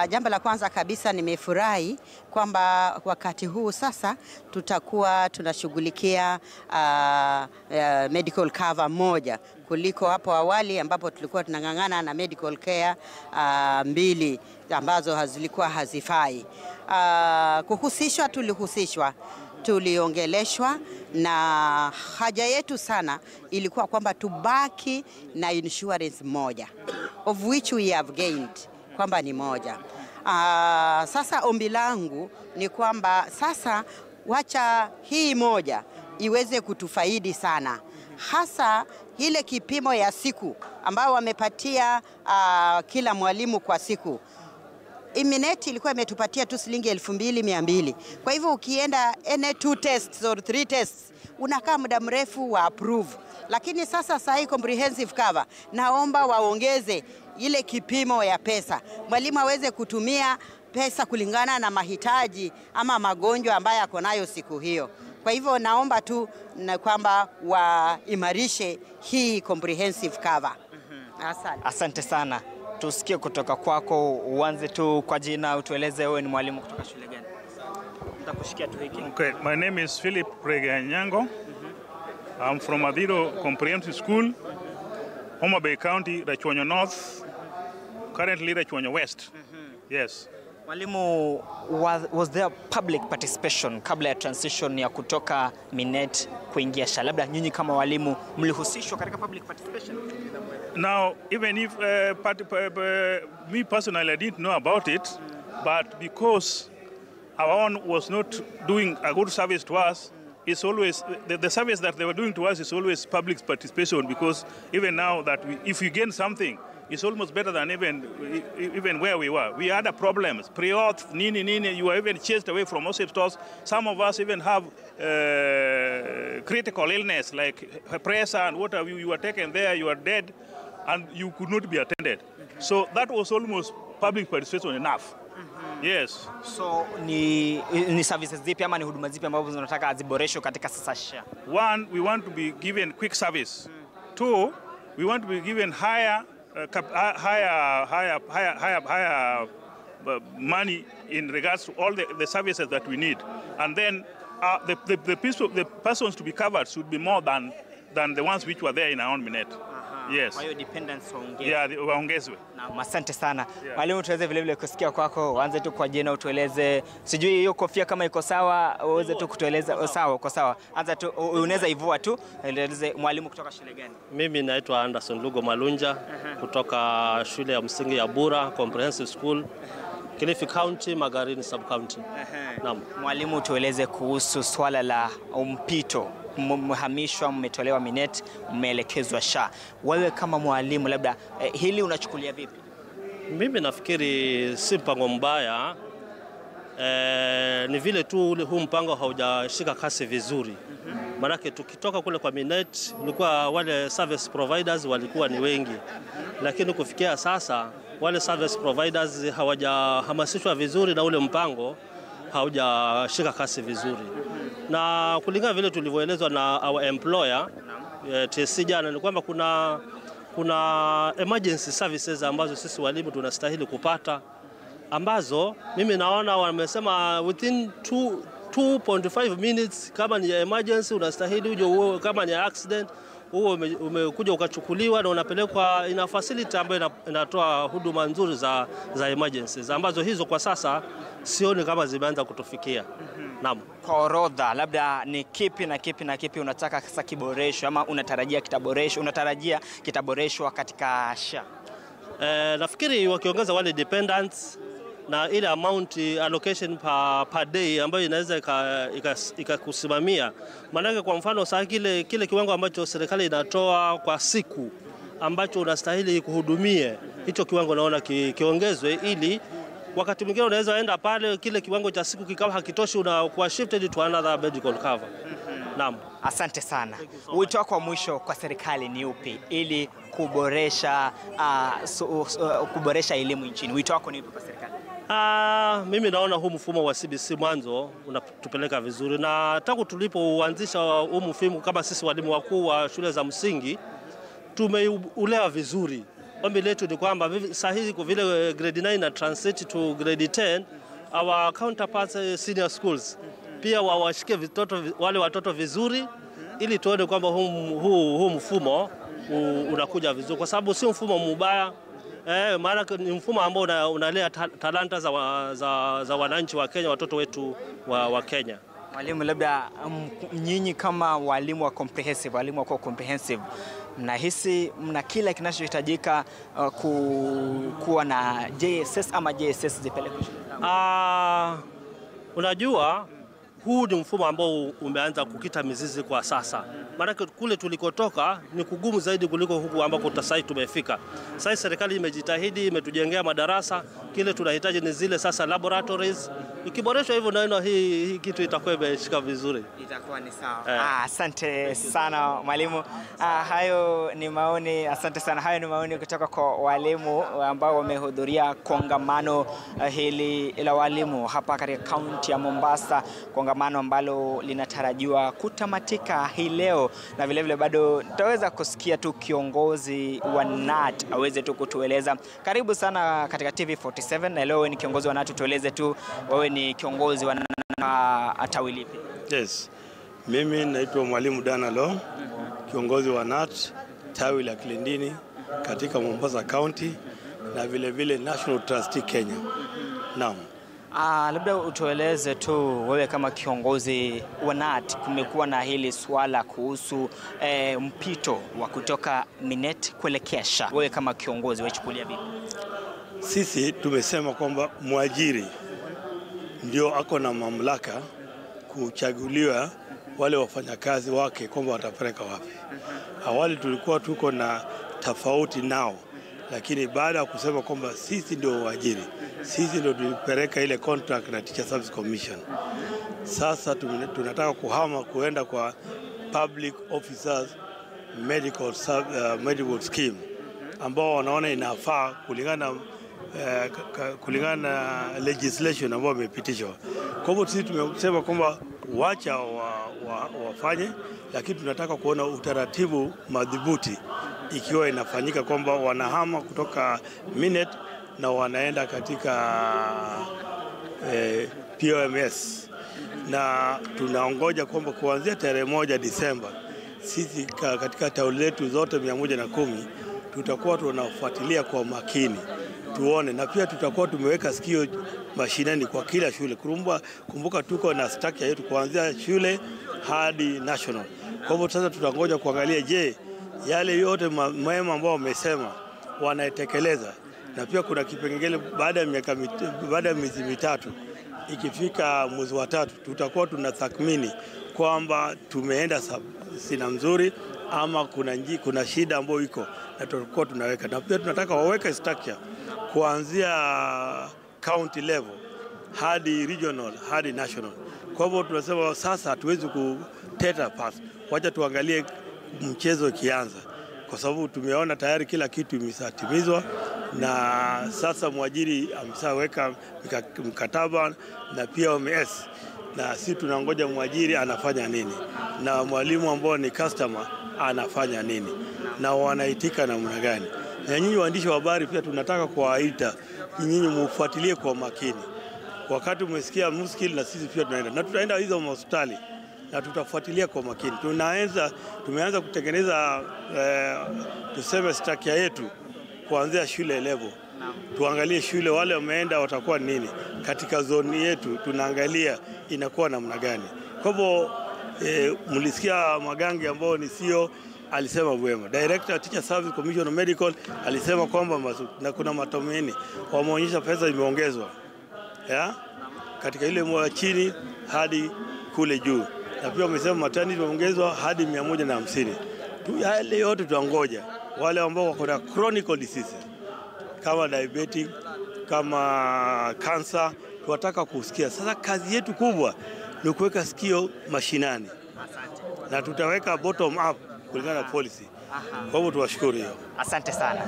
Jambo la kwanza kabisa nimefurahi kwamba wakati huu sasa tutakuwa tunashughulikia medical cover moja kuliko hapo awali ambapo tulikuwa tunang'ang'ana na medical care 2 ambazo hazilikuwa hazifai. Kuhusishwa tulihusishwa, tuliongeleshwa, na haja yetu sana ilikuwa kwamba tubaki na insurance moja, of which we have gained kwamba ni moja. Sasa ombi langu ni kwamba sasa wacha hii moja iweze kutufaidi sana, hasa ile kipimo ya siku ambao wamepatia kila mwalimu kwa siku. Minet ilikuwa imetupatia tu shilingi 2200. Kwa hivyo ukienda N2 tests or 3 tests unakaa muda mrefu wa approve. Lakini sasa hii comprehensive cover naomba waongeze ile kipimo ya pesa. Mwalimu aweze kutumia pesa kulingana na mahitaji ama magonjwa ambayo yako nayo siku hiyo. Kwa hivyo naomba tu kwamba waimarishe hii comprehensive cover. Asante sana. Tusikie kutoka kwako, uanze tu kwa jina, utueleze wewe ni mwalimu kutoka shule gani? Nitakushikia tu hiki. Okay, my name is Philip Reganyango. I'm from Adiro Comprehensive School, Homa Bay County, Rachuonyo North, currently Rachuonyo West. Yes. Mwalimu, was there public participation kabla ya transition ya kutoka Minet kuingia SHA? Labda nyinyi kama walimu mlihusishwa katika public participation? Now, even if me personally I didn't know about it, but because our own was not doing a good service to us, it's always the service that they were doing to us is always public participation, because even now that if we gain something, it's almost better than even where we were. We had problems, pre-auth, nini, you were even chased away from OSEP stores. Some of us even have critical illness like pressure and what have you. You were taken there, you are dead, and you could not be attended. So that was almost public participation enough. Yes. So ni services zipi ama ni huduma zipi ambazo tunataka ziboreshwe katika sasa SHA? One, we want to be given quick service. Two, we want to be given higher money in regards to all the services that we need, and then the persons to be covered should be more than the ones which were there in our own Minet. Yes. Kwa hiyo dependence waongezwe. Yeah, waongezwe. Na asante sana. Mwalimu, tuweze vile kusikia kwako, anze tu kwa jina, utueleze. Sijui hiyo kofia kama iko sawa, uweze tu kutueleza. Sawa, uko sawa. Anza tu, unaweza ivua tu. Eleze mwalimu kutoka shule gani? Mimi naitwa Anderson Lugo Malunja kutoka shule ya msingi ya Bura Comprehensive School, Kilifi County, Magarini Sub County. Naam. Mwalimu, tueleze kuhusu swala la mpito. Mmehamishwa, mmetolewa Minet, mmeelekezwa SHA. Wewe kama mwalimu labda hili unachukulia vipi? Mimi nafikiri si mpango mbaya. Ni vile tu huu mpango haujashika kasi vizuri. Maanake tukitoka kule kwa Minet, ulikuwa wale service providers walikuwa ni wengi, lakini kufikia sasa wale service providers hawajahamasishwa vizuri na ule mpango haujashika kasi vizuri. Na kulingana vile tulivyoelezwa na our employer TSC jana, ni kwamba kuna emergency services ambazo sisi walimu tunastahili kupata, ambazo mimi naona wamesema within 2.5 minutes kama ni emergency unastahili uje, kama ni accident umekuja ukachukuliwa na unapelekwa ina facility ambayo inatoa huduma nzuri za emergencies, ambazo hizo kwa sasa sioni kama zimeanza kutufikia. Naam. Kwa orodha, labda ni kipi na kipi na kipi unataka sasa kiboreshwe ama unatarajia kitaboreshwa katika SHA? Nafikiri wakiongeza wale dependents na ile amount allocation per day ambayo inaweza ikakusimamia. Maana kwa mfano saa kile kiwango ambacho serikali inatoa kwa siku ambacho unastahili kuhudumie, hicho kiwango naona kiongezwe, ili wakati mwingine unaweza enda pale kile kiwango cha siku kikawa hakitoshi, unakuwa shifted to another medical cover. Naam. Asante sana. Wito wako wa mwisho kwa serikali ni upi ili kuboresha elimu nchini? Wito wako ni upi kwa serikali? Mimi naona huu mfumo wa CBC mwanzo unatupeleka vizuri, na tangu tulipoanzisha huu mfumo kama sisi walimu wakuu wa shule za msingi tumeulewa vizuri. Ombi letu ni kwamba sahihi kwa vile grade 9 na transit to grade 10, our counterparts senior schools pia wawashike wale watoto vizuri, ili tuone kwamba huu mfumo unakuja vizuri, kwa sababu si mfumo mbaya. Maana ni mfumo ambao unalea talanta za wananchi wa Kenya, watoto wetu wa Kenya. Mwalimu, labda nyinyi kama walimu wa comprehensive, mnahisi mna kila kinachohitajika kuwa na JSS ama JSS zipelekwe shule? Unajua huu ni mfumo ambao umeanza kukita mizizi kwa sasa. Maana kule tulikotoka ni kugumu zaidi kuliko huku ambako sasa tumefika. Sasa serikali imejitahidi, imetujengea madarasa, kile tunahitaji ni zile sasa laboratories. Ikiboreshwa hivyo naona hii kitu itakuwa imeshika vizuri. Itakuwa ni sawa. Asante sana mwalimu. Hayo ni maoni, asante sana. Hayo ni maoni kutoka kwa walimu ambao wamehudhuria kongamano hili la walimu hapa katika kaunti ya Mombasa, kongamano ambalo linatarajiwa kutamatika hii leo, na vile vile bado tutaweza kusikia tu kiongozi wa NAT aweze tu kutueleza. Karibu sana katika TV47, na leo ni kiongozi wa NAT, tueleze tu wewe ni kiongozi wa tawi lipi? Yes. Mimi naitwa Mwalimu Danalo, kiongozi wa NAT tawi la Kilindini katika Mombasa County, na vile vile National Trustee Kenya. Naam. Labda utueleze tu wewe kama kiongozi wa NAT, kumekuwa na hili swala kuhusu mpito wa kutoka Minet kuelekea SHA. Wewe kama kiongozi wachukulia vipi? Sisi tumesema kwamba mwajiri ndio ako na mamlaka kuchaguliwa wale wafanyakazi wake kwamba watapeleka wapi. Awali tulikuwa tuko na tofauti nao, lakini baada ya kusema kwamba sisi ndio waajiri, sisi ndio tulipeleka ile contract na Teacher Service Commission. Sasa tunataka kuhama kuenda kwa Public Officers Medical Scheme, ambao wanaona inafaa kulingana na legislation ambayo imepitishwa. Kwa hivyo sisi tumesema kwamba wacha wafanye, lakini tunataka kuona utaratibu madhubuti ikiwa inafanyika kwamba wanahama kutoka Minet na wanaenda katika POMS, na tunaongoja kwamba kuanzia tarehe 1 Disemba sisi katika tawi letu zote 110 tutakuwa tunafuatilia kwa makini tuone, na pia tutakuwa tumeweka sikio mashinani kwa kila shule. Kumbuka tuko na structure yetu kuanzia shule hadi national. Kwa hivyo sasa tutangoja kuangalia, je, yale yote mema ambao wamesema wanaitekeleza, na pia kuna kipengele baada ya miezi mitatu, ikifika mwezi wa 3 tutakuwa tunatathmini kwamba tumeenda sina mzuri ama kuna shida ambayo iko, na tutakuwa tunaweka, na pia tunataka waweke structure kuanzia county level hadi regional hadi national, Kwa hivyo tunasema sasa hatuwezi kuteta pass, wacha tuangalie mchezo ikianza, kwa sababu tumeona tayari kila kitu imeshatimizwa na sasa mwajiri ameshaweka mkataba na pia OMS, na sisi tunangoja mwajiri anafanya nini na mwalimu ambao ni customer anafanya nini na wanaitika namna gani. Na nyinyi waandishi wa habari pia tunataka kuwaita nyinyi mufuatilie kwa makini. Wakati umesikia muskil, na sisi pia tunaenda na tutaenda hizo hospitali na tutafuatilia kwa makini. Tumeanza kutengeneza tuseme stakia yetu kuanzia shule level. Tuangalie shule wale wameenda watakuwa nini katika zoni yetu, tunaangalia inakuwa namna gani. Kwa hivyo mlisikia Magangi ambao ni CEO alisema wema, Director Teacher Service Commission of Medical alisema kwamba na kuna matumaini, wameonyesha pesa imeongezwa katika ile mwa chini hadi kule juu, na pia wamesema maternity imeongezwa hadi 150. Yale yote tuangoja wale ambao wako na chronic diseases kama diabetic, kama cancer, tunataka kusikia. Sasa kazi yetu kubwa ni kuweka sikio mashinani, na tutaweka bottom up kulingana na policy. Kwa hivyo tuwashukuru hiyo. Asante sana.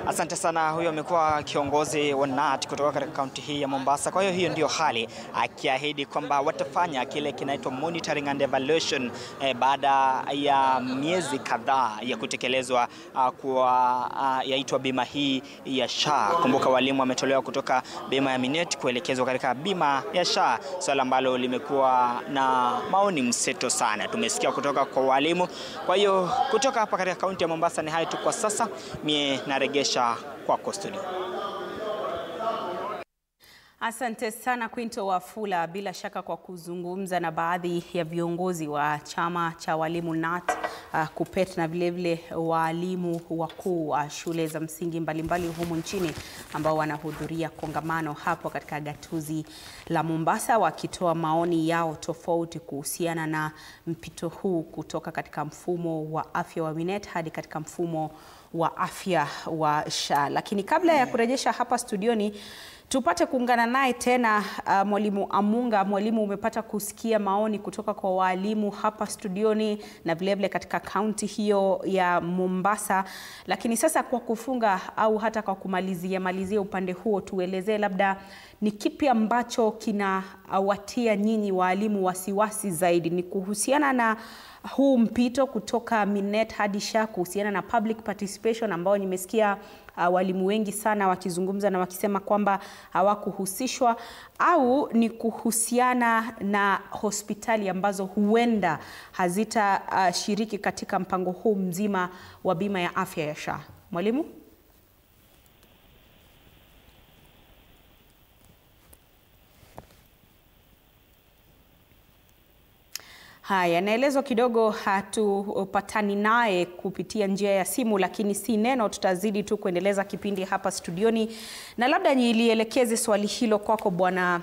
Asante sana. Huyo amekuwa kiongozi wa NAT kutoka katika kaunti hii ya Mombasa. Kwa hiyo ndio hali, akiahidi kwamba watafanya kile kinaitwa monitoring and evaluation baada ya miezi kadhaa ya kutekelezwa kwa yaitwa bima hii ya SHA. Kumbuka walimu wametolewa kutoka bima ya Minet kuelekezwa katika bima ya SHA, swala ambalo limekuwa na maoni mseto sana. Tumesikia kutoka kwa walimu. Kwa hiyo kutoka hapa katika kaunti ya Mombasa ni hayo tu kwa sasa. Mie naregesha kwako studio. Asante sana Quinto Wafula, bila shaka kwa kuzungumza na baadhi ya viongozi wa chama cha walimu NAT, KUPPET na vile vile walimu wakuu wa shule za msingi mbalimbali humu nchini ambao wanahudhuria kongamano hapo katika gatuzi la Mombasa, wakitoa maoni yao tofauti kuhusiana na mpito huu kutoka katika mfumo wa afya wa Minet hadi katika mfumo wa afya wa SHA. Lakini kabla ya kurejesha hapa studioni, tupate kuungana naye tena Mwalimu Amunga. Mwalimu, umepata kusikia maoni kutoka kwa walimu hapa studioni na vile vile katika kaunti hiyo ya Mombasa. Lakini sasa kwa kufunga au hata kwa kumalizia upande huo, tuelezee labda ni kipi ambacho kinawatia nyinyi walimu wasiwasi zaidi? Ni kuhusiana na huu mpito kutoka Minet hadi SHA, kuhusiana na public participation ambao nimesikia walimu wengi sana wakizungumza na wakisema kwamba hawakuhusishwa, au ni kuhusiana na hospitali ambazo huenda hazitashiriki katika mpango huu mzima wa bima ya afya ya SHA? Mwalimu? Haya, naelezwa kidogo hatupatani naye kupitia njia ya simu, lakini si neno, tutazidi tu kuendeleza kipindi hapa studioni. Na labda nilielekeze swali hilo kwako Bwana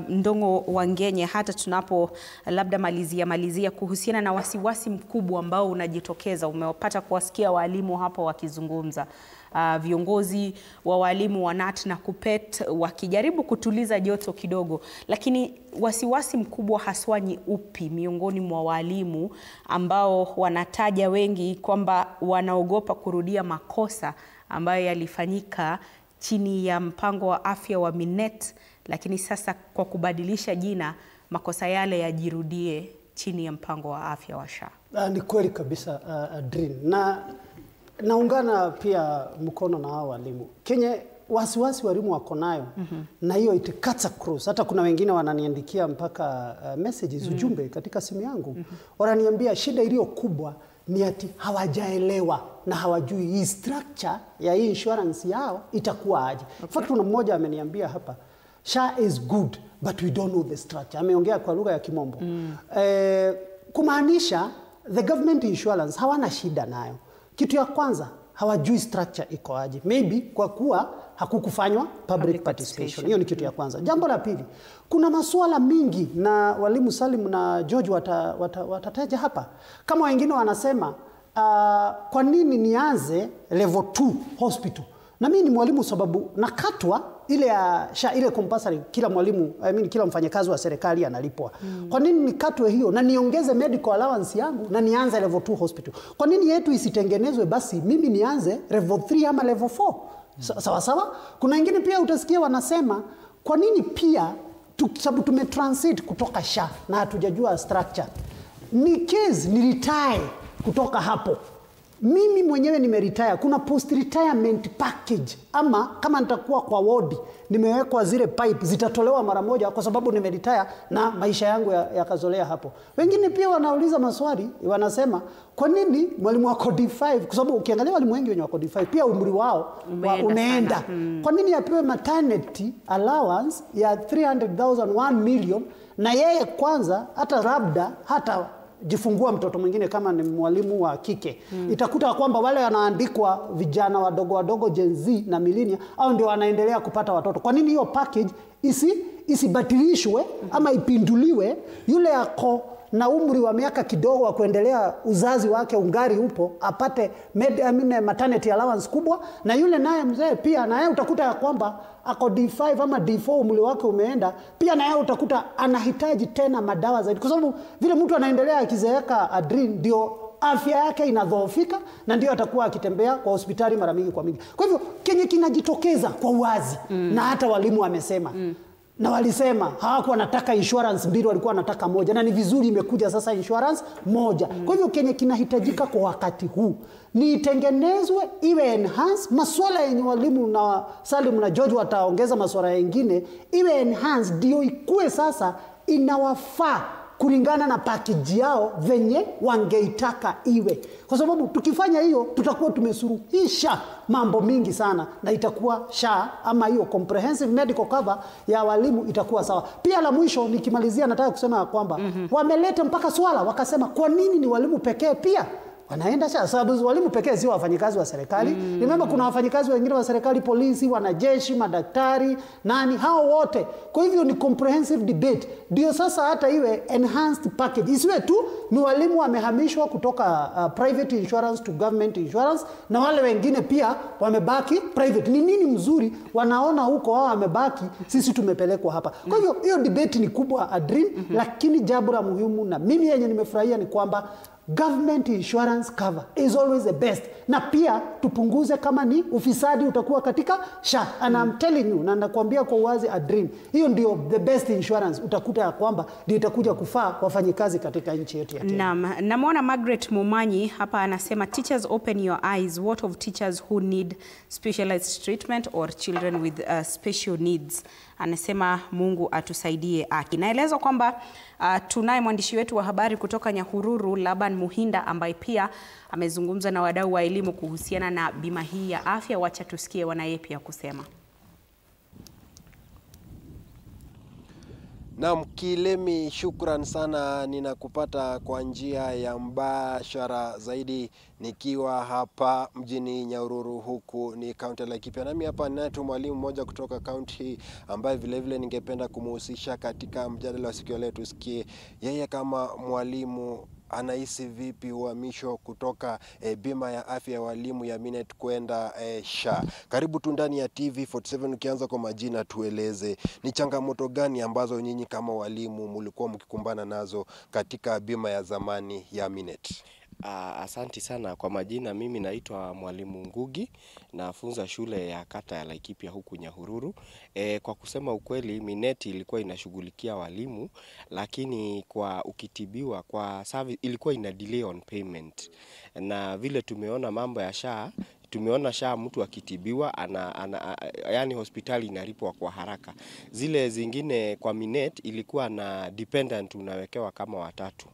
Ndongo Wangenye, hata tunapo labda malizia kuhusiana na wasiwasi mkubwa ambao unajitokeza. Umepata kuwasikia walimu hapo wakizungumza, viongozi wa walimu wa NAT na KUPPET wakijaribu kutuliza joto kidogo, lakini wasiwasi mkubwa haswa ni upi miongoni mwa walimu ambao wanataja wengi kwamba wanaogopa kurudia makosa ambayo yalifanyika chini ya mpango wa afya wa Minet, lakini sasa kwa kubadilisha jina makosa yale yajirudie chini ya mpango wa afya wa SHA? Ni kweli kabisa Adrin, na naungana pia mkono na hao walimu. Kenye wasiwasi walimu wako nayo, na hiyo it cuts across. Hata kuna wengine wananiandikia mpaka messages, ujumbe katika simu yangu. Wananiambia shida iliyo kubwa ni ati hawajaelewa na hawajui hii structure ya hii insurance yao itakuwa aje. In fact, kuna mmoja ameniambia hapa, SHA is good but we don't know the structure. Ameongea kwa lugha ya Kimombo. Kumaanisha the government insurance hawana shida nayo. Kitu ya kwanza, hawajui structure iko aje. Maybe kwa kuwa hakukufanywa public participation. Hiyo ni kitu ya kwanza. Jambo la pili, kuna masuala mingi na walimu Salim na George watataja hapa. Kama wengine wanasema kwa nini nianze level 2 hospital? Na mimi ni mwalimu sababu nakatwa ile ya SHA, ile compulsory kila mwalimu, kila mfanyakazi wa serikali analipwa. Kwa nini nikatwe hiyo na niongeze medical allowance yangu na nianze level 2 hospital? Kwa nini yetu isitengenezwe basi mimi nianze level 3 ama level 4? Sawa sawa. Kuna wengine pia utasikia wanasema kwa nini pia sababu tumetransit kutoka SHA na hatujajua structure. Ni case ni retire kutoka hapo. Mimi mwenyewe nimeretire, kuna post retirement package, ama kama nitakuwa kwa ward nimewekwa zile pipe zitatolewa mara moja kwa sababu nimeretire na maisha yangu yakazolea hapo. Wengine pia wanauliza maswali, wanasema kwa nini mwalimu wako D5, kwa sababu ukiangalia walimu wengi wenye wako D5 pia umri wao umeenda. Kwa nini apewe maternity allowance ya 300,000 1 million na yeye kwanza hata labda hata jifungua mtoto mwingine kama ni mwalimu wa kike. Itakuta kwamba wale wanaandikwa vijana wadogo Gen Z na millennial au ndio wanaendelea kupata watoto. Kwa nini hiyo package isibatilishwe ama ipinduliwe, yule yako na umri wa miaka kidogo wa kuendelea uzazi wake ungari upo apate maternity allowance kubwa, na yule naye mzee pia naye utakuta ya kwamba ako D5 ama D4 umri wake umeenda, pia naye utakuta anahitaji tena madawa zaidi, kwa sababu vile mtu anaendelea akizeeka adrin ndio afya yake inadhoofika na ndio atakuwa akitembea kwa hospitali mara mingi kwa mingi. Kwa hivyo kenye kinajitokeza kwa uwazi na hata walimu wamesema na walisema hawakuwa wanataka insurance mbili, walikuwa wanataka moja, na ni vizuri imekuja sasa insurance moja. Kwa hivyo kenye kinahitajika kwa wakati huu ni itengenezwe iwe enhance. Masuala yenye walimu na Salim na George wataongeza masuala mengine iwe enhance, ndio ikue sasa inawafaa kulingana na package yao venye wangeitaka iwe. Kwa sababu tukifanya hiyo tutakuwa tumesuruhisha mambo mingi sana, na itakuwa SHA ama hiyo comprehensive medical cover ya walimu itakuwa sawa. Pia la mwisho nikimalizia nataka kusema kwamba wameleta mpaka swala wakasema kwa nini ni walimu pekee pia wanaenda SHA, sababu walimu pekee sio wafanyikazi wa serikali. Remember kuna wafanyikazi wengine wa serikali, polisi, wanajeshi, madaktari, nani, hao wote. Kwa hivyo ni comprehensive debate. Ndio sasa hata iwe enhanced package. Isiwe tu ni walimu wamehamishwa kutoka private insurance to government insurance na wale wengine pia wamebaki private. Ni nini mzuri wanaona huko wao wamebaki, sisi tumepelekwa hapa. Kwa hivyo hiyo debate ni kubwa adrin, lakini jambo la muhimu na mimi yenye nimefurahia ni kwamba government insurance cover is always the best. Na pia tupunguze kama ni ufisadi utakuwa katika SHA. And I'm telling you, na nakwambia kwa uwazi adrin, hiyo ndio the best insurance. Utakuta ya kwamba ndio itakuja kufaa wafanyikazi katika nchi yetu ya Kenya. Naam, namuona Margaret Mumanyi hapa anasema teachers open your eyes, what of teachers who need specialized treatment or children with special needs. Anasema Mungu atusaidie aki. Naelezwa kwamba tunaye mwandishi wetu wa habari kutoka Nyahururu Laban Muhinda ambaye pia amezungumza na wadau wa elimu kuhusiana na bima hii ya afya. Wacha tusikie wanaye pia kusema. Naam, Kilemi, shukran sana, ninakupata kwa njia ya mbashara zaidi nikiwa hapa mjini Nyahururu, huku ni kaunti ya Laikipia. Nami hapa ninaye tu mwalimu mmoja kutoka kaunti hii ambaye vile vile ningependa kumhusisha katika mjadala wa siku ya leo. Tusikie yeye kama mwalimu anahisi vipi uhamisho kutoka bima ya afya ya walimu ya Minet kwenda SHA. Karibu tu ndani ya TV47. Ukianza kwa majina, tueleze ni changamoto gani ambazo nyinyi kama walimu mlikuwa mkikumbana nazo katika bima ya zamani ya Minet? Asanti sana kwa majina. Mimi naitwa Mwalimu Ngugi, nafunza shule ya kata ya Laikipia huku Nyahururu. Kwa kusema ukweli, Minet ilikuwa inashughulikia walimu, lakini kwa ukitibiwa kwa service ilikuwa ina delay on payment. Na vile tumeona mambo ya SHA, tumeona SHA mtu akitibiwa yani hospitali inalipwa kwa haraka. Zile zingine kwa Minet ilikuwa na dependent unawekewa kama watatu.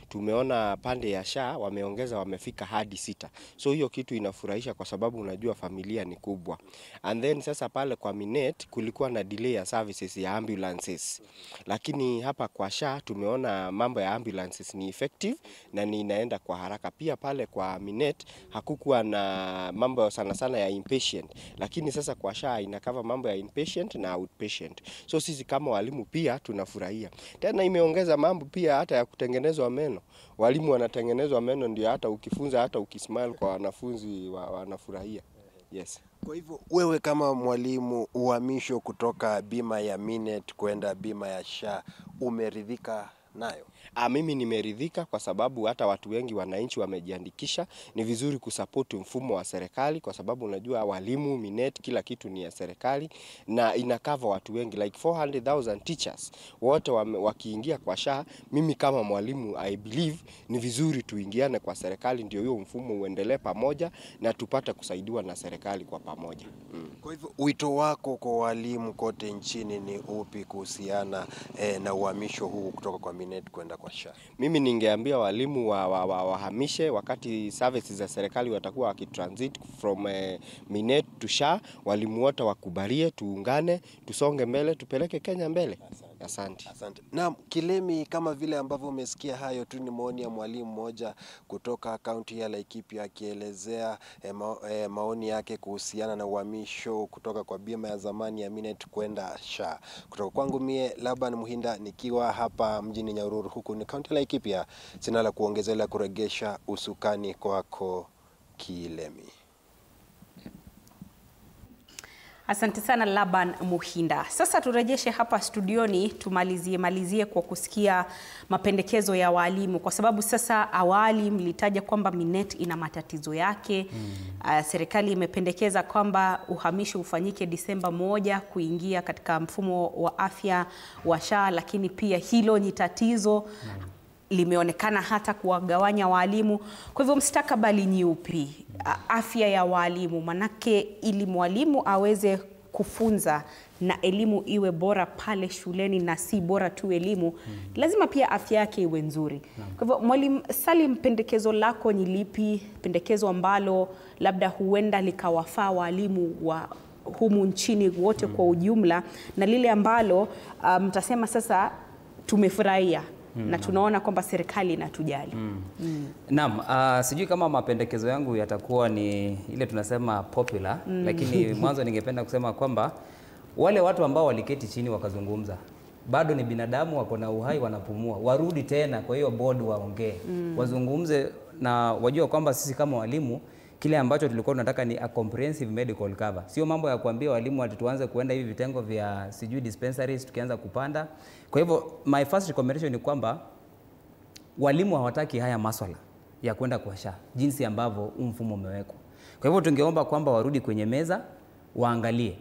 Tumeona pande ya SHA wameongeza, wamefika hadi 6. So hiyo kitu inafurahisha kwa sababu unajua familia ni kubwa. And then sasa pale kwa Minet kulikuwa na delay ya services ya ambulances. Lakini hapa kwa SHA tumeona mambo ya ambulances ni effective na ni inaenda kwa haraka. Pia pale kwa Minet hakukuwa na mambo sana sana ya inpatient. Lakini sasa kwa SHA inakava mambo ya inpatient na outpatient. So sisi kama walimu pia tunafurahia. Tena imeongeza mambo pia hata ya kutengenezwa meno. Walimu wanatengenezwa meno, ndio hata ukifunza hata ukismile kwa wanafunzi wanafurahia. Yes. Kwa hivyo wewe kama mwalimu, uhamisho kutoka bima ya Minet kwenda bima ya SHA umeridhika nayo? Mimi nimeridhika kwa sababu hata watu wengi wananchi wamejiandikisha. Ni vizuri kusupport mfumo wa serikali kwa sababu unajua walimu, Minet, kila kitu ni ya serikali na inakava watu wengi like 400,000 teachers. Wote wakiingia kwa SHA, mimi kama mwalimu I believe ni vizuri tuingiane kwa serikali ndio hiyo mfumo uendelee pamoja na tupate kusaidiwa na serikali kwa pamoja. Kwa hivyo wito wako kwa walimu kote nchini ni upi kuhusiana na uhamisho huu kutoka kwa Minet kwenda kwa SHA? Mimi ningeambia walimu wahamishe wakati services za serikali watakuwa wakitransit from Minet to SHA. Walimu wote wakubalie, tuungane, tusonge mbele, tupeleke Kenya mbele. Asante. Asante. Naam, Kilemi, kama vile ambavyo umesikia hayo tu ni maoni ya mwalimu mmoja kutoka kaunti ya Laikipia akielezea maoni yake kuhusiana na uhamisho kutoka kwa bima ya zamani ya Minet kwenda SHA. Kutoka kwangu mie Laban Muhinda nikiwa hapa mjini Nyahururu huku ni kaunti ya Laikipia, sina la kuongezea kuregesha usukani kwako Kilemi. Asante sana Laban Muhinda. Sasa turejeshe hapa studioni tumalizie kwa kusikia mapendekezo ya walimu, kwa sababu sasa awali mlitaja kwamba Minet ina matatizo yake. Serikali imependekeza kwamba uhamisho ufanyike Disemba 1 kuingia katika mfumo wa afya wa SHA, lakini pia hilo ni tatizo. Limeonekana hata kuwagawanya walimu. Kwa hivyo mstakabali ni upi? Afya ya walimu, manake ili mwalimu aweze kufunza na elimu iwe bora pale shuleni na si bora tu elimu, lazima pia afya yake iwe nzuri. Kwa hivyo Mwalimu Salim, pendekezo lako ni lipi? Pendekezo ambalo labda huenda likawafaa walimu wa humu nchini wote kwa ujumla, na lile ambalo mtasema sasa tumefurahia na tunaona kwamba serikali inatujali. Naam, sijui kama mapendekezo yangu yatakuwa ni ile tunasema popular, lakini mwanzo ningependa kusema kwamba wale watu ambao waliketi chini wakazungumza, bado ni binadamu, wako na uhai, wanapumua, warudi tena kwa hiyo board waongee, wazungumze na wajua kwamba sisi kama walimu kile ambacho tulikuwa tunataka ni a comprehensive medical cover. Sio mambo ya kuambia walimu ati tuanze kuenda hivi vitengo vya sijui dispensaries tukianza kupanda. Kwa hivyo my first recommendation ni kwamba walimu hawataki haya maswala ya kwenda kwa SHA jinsi ambavyo mfumo umewekwa. Kwa hivyo tungeomba kwamba warudi kwenye meza waangalie.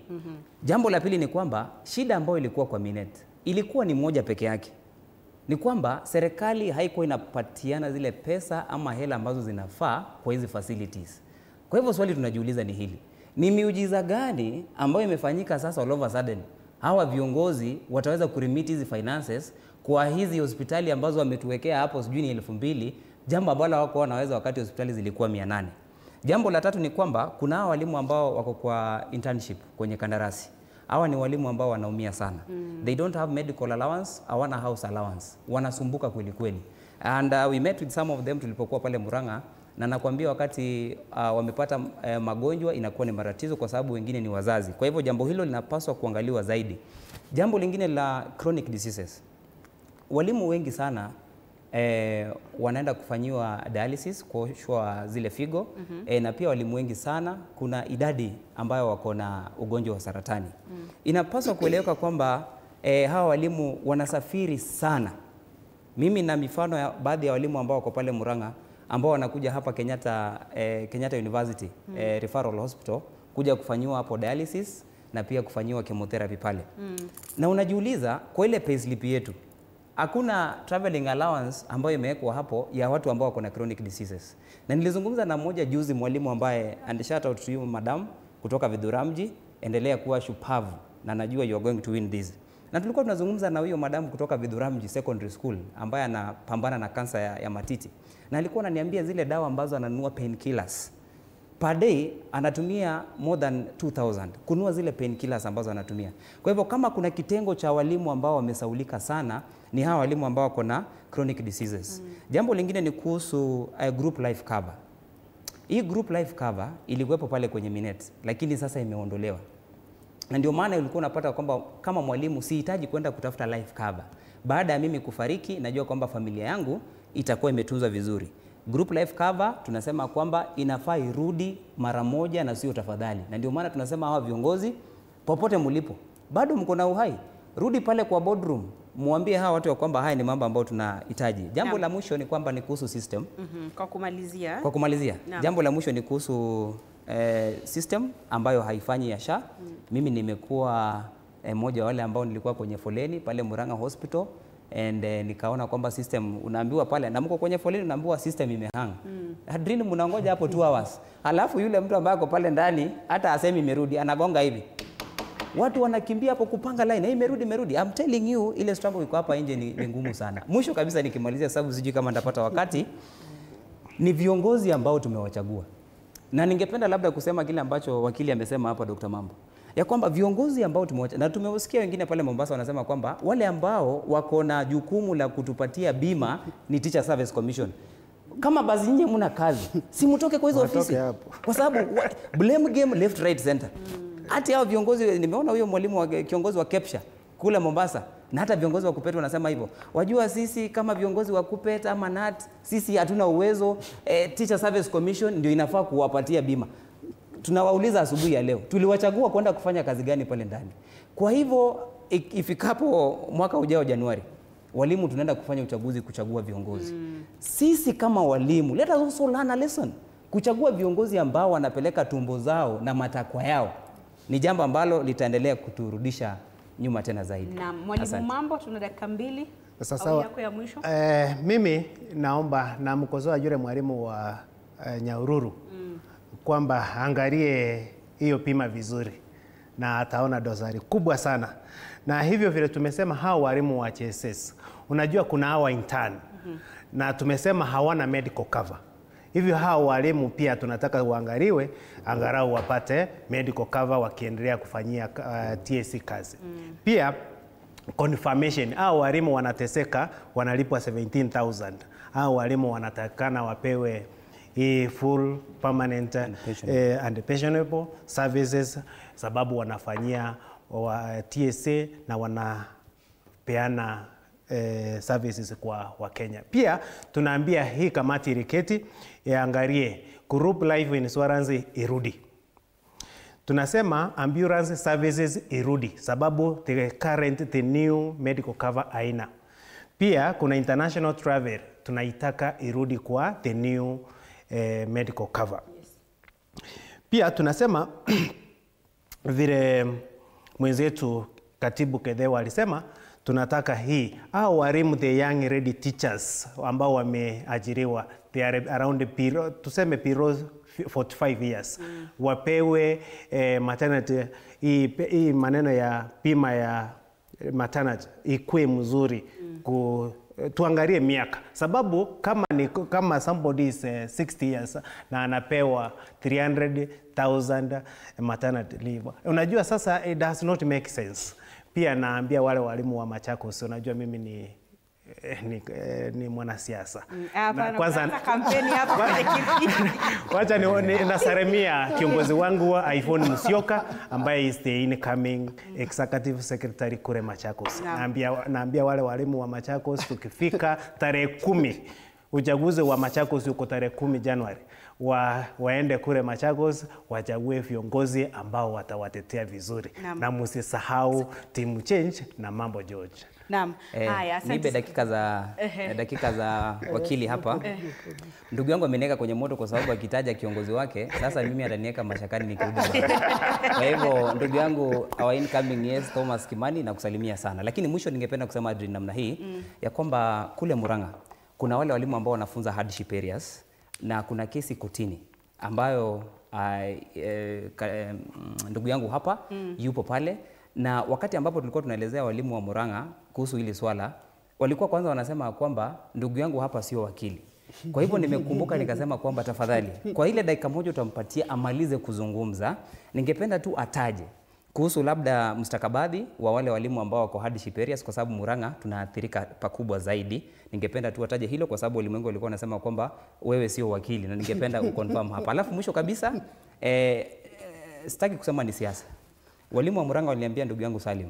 Jambo la pili ni kwamba shida ambayo ilikuwa kwa Minet ilikuwa ni moja peke yake. Ni kwamba serikali haikuwa inapatiana zile pesa ama hela ambazo zinafaa kwa hizi facilities. Kwa hivyo swali tunajiuliza ni hili: ni miujiza gani ambayo imefanyika sasa all of a sudden hawa viongozi wataweza kurimit hizi finances kwa hizi hospitali ambazo wametuwekea hapo sijui ni 2,000, jambo ambalo wako wanaweza wakati hospitali zilikuwa 800. Jambo la tatu ni kwamba kuna hawa walimu ambao wako kwa internship kwenye kandarasi. Hawa ni walimu ambao wanaumia sana. They don't have medical allowance, hawana house allowance. Wanasumbuka kweli kweli. And we met with some of them tulipokuwa pale Murang'a, na nakwambia wakati wamepata magonjwa inakuwa ni matatizo kwa sababu wengine ni wazazi. Kwa hivyo jambo hilo linapaswa kuangaliwa zaidi. Jambo lingine la chronic diseases. Walimu wengi sana wanaenda kufanyiwa dialysis kuoshwa zile figo, na pia walimu wengi sana kuna idadi ambayo wako na ugonjwa wa saratani. Inapaswa kueleweka kwamba hawa walimu wanasafiri sana. Mimi na mifano ya baadhi ya walimu ambao wako pale Murang'a ambao wanakuja hapa Kenyatta University Referral Hospital kuja kufanyiwa hapo dialysis na pia kufanyiwa chemotherapy pale. Na unajiuliza kwa ile payslip yetu hakuna traveling allowance ambayo imewekwa hapo ya watu ambao wako na chronic diseases. Na nilizungumza na mmoja juzi, mwalimu ambaye, and shout out to you madam, kutoka Vidhuramji, endelea kuwa shupavu na najua you are going to win this. Na tulikuwa tunazungumza na huyo madam kutoka Vidhuramji Secondary School ambaye anapambana na kansa ya matiti. Na alikuwa ananiambia zile dawa ambazo ananunua painkillers per day anatumia more than 2,000 kununua zile painkillers ambazo anatumia. Kwa hivyo kama kuna kitengo cha walimu ambao wamesaulika sana ni hawa walimu ambao wako na chronic diseases. Jambo lingine ni kuhusu group life cover. Hii group life cover ilikuwepo pale kwenye Minet lakini sasa imeondolewa. Na ndio maana ulikuwa unapata kwamba kama mwalimu sihitaji kwenda kutafuta life cover. Baada ya mimi kufariki najua kwamba familia yangu itakuwa imetunzwa vizuri. Group life cover tunasema kwamba inafaa irudi mara moja na sio tafadhali. Na ndio maana tunasema hawa viongozi popote mlipo, bado mko na uhai, rudi pale kwa boardroom, muambie hawa watu kwamba haya ni mambo ambayo tunahitaji. Jambo la mwisho ni kwamba ni kuhusu system. Kwa kumalizia, jambo la mwisho ni kuhusu system ambayo haifanyi ya SHA. Mimi nimekuwa mmoja wale ambao nilikuwa kwenye foleni pale Murang'a Hospital and nikaona kwamba system unaambiwa pale na mko kwenye foleni unaambiwa system imehang. Adrini mnangoja hapo 2 hours. Halafu yule mtu ambaye ako pale ndani hata asemi imerudi, anagonga hivi. Watu wanakimbia hapo kupanga line, imerudi. I'm telling you ile struggle iko hapa nje ni ngumu sana. Mwisho kabisa nikimalizia, sababu sijui kama nitapata wakati, ni viongozi ambao tumewachagua. Na ningependa labda kusema kile ambacho wakili amesema hapa Dr. Mambo, ya kwamba viongozi ambao tumewachagua, na tumeusikia wengine pale Mombasa wanasema kwamba wale ambao wako na jukumu la kutupatia bima ni Teacher Service Commission. Kama basi nyinyi mna kazi, si mtoke kwa hizo ofisi. Kwa sababu blame game left right center. Hata hao viongozi, nimeona huyo mwalimu wa kiongozi wa Kepsha kule Mombasa, na hata viongozi wa KUPPET wanasema hivyo. Wajua sisi kama viongozi wa KUPPET ama NAT, sisi hatuna uwezo, Teacher Service Commission ndio inafaa kuwapatia bima. Tunawauliza asubuhi ya leo, tuliwachagua kwenda kufanya kazi gani pale ndani? Kwa hivyo ifikapo mwaka ujao Januari, walimu tunaenda kufanya uchaguzi kuchagua viongozi. Sisi kama walimu, let us also learn a lesson. Kuchagua viongozi ambao wanapeleka tumbo zao na matakwa yao ni jambo ambalo litaendelea kuturudisha nyuma tena zaidi. Na mwalimu Mambo, tuna dakika 2. Sasa yako ya mwisho. Mimi naomba na mkosoa yule mwalimu wa Nyahururu kwamba angalie hiyo pima vizuri na ataona dosari kubwa sana. Na hivyo vile tumesema hao walimu wa CHSS, unajua kuna hawa intern na tumesema hawana medical cover. Hivyo hao walimu pia tunataka uangaliwe, angalau wapate medical cover wakiendelea kufanyia TSC kazi. Pia confirmation, hao walimu wanateseka, wanalipwa 17,000. Hao walimu wanatakana wapewe full permanent and pensionable services, sababu wanafanyia TSA na wanapeana services kwa Wakenya. Pia tunaambia hii kamati iliketi iangalie group life insurance irudi. Tunasema ambulance services irudi, sababu the new medical cover aina. Pia kuna international travel tunaitaka irudi kwa the new medical cover. Pia tunasema vile mwenzetu Katibu Kedewa alisema, tunataka hii au walimu the young ready teachers ambao wameajiriwa, they are around tuseme 45 years, wapewe maternity, hii maneno ya pima ya maternity ikue mzuri, tuangalie miaka, sababu kama somebody is 60 years na anapewa 300,000 maternity leave, unajua sasa it does not make sense. Pia naambia wale walimu wa Machakos, unajua mimi ni mwanasiasa. Kwanza kampeni hapa kwenye kiti. Wacha nasalimia kiongozi wangu wa iPhone Musyoka ambaye is the incoming executive secretary kule Machakos. Naambia wale walimu wa Machakos, tukifika tarehe 10 uchaguzi wa Machakos uko tarehe 10 Januari, waende kule Machakos wachague viongozi ambao watawatetea vizuri. Na msisahau team change na Mambo George. Naam. Haya, asante. Nipe dakika za wakili hapa. Ndugu yangu ameniweka kwenye moto kwa sababu akitaja kiongozi wake, sasa mimi ataniweka mashakani nikirudi. Kwa hivyo ndugu yangu our incoming yes Thomas Kimani, na kusalimia sana. Lakini mwisho ningependa kusema Adrian namna hii ya kwamba kule Murang'a kuna wale walimu ambao wanafunza hardship areas na kuna kesi kotini ambayo ndugu yangu hapa yupo pale, na wakati ambapo tulikuwa tunaelezea walimu wa Murang'a kuhusu hili swala, walikuwa kwanza wanasema kwamba ndugu yangu hapa sio wakili. Kwa hivyo nimekumbuka nikasema kwamba tafadhali kwa ile dakika moja utampatia amalize kuzungumza, ningependa tu ataje kuhusu labda mustakabadhi wa wale walimu ambao wako hardship areas, kwa sababu Murang'a tunaathirika pakubwa zaidi. Ningependa tu ataje hilo kwa sababu ulimwengu walikuwa wanasema kwamba wewe sio wakili, na ningependa uconfirm hapa. Alafu mwisho kabisa sitaki kusema ni siasa. Walimu wa Murang'a waliniambia, ndugu yangu Salim,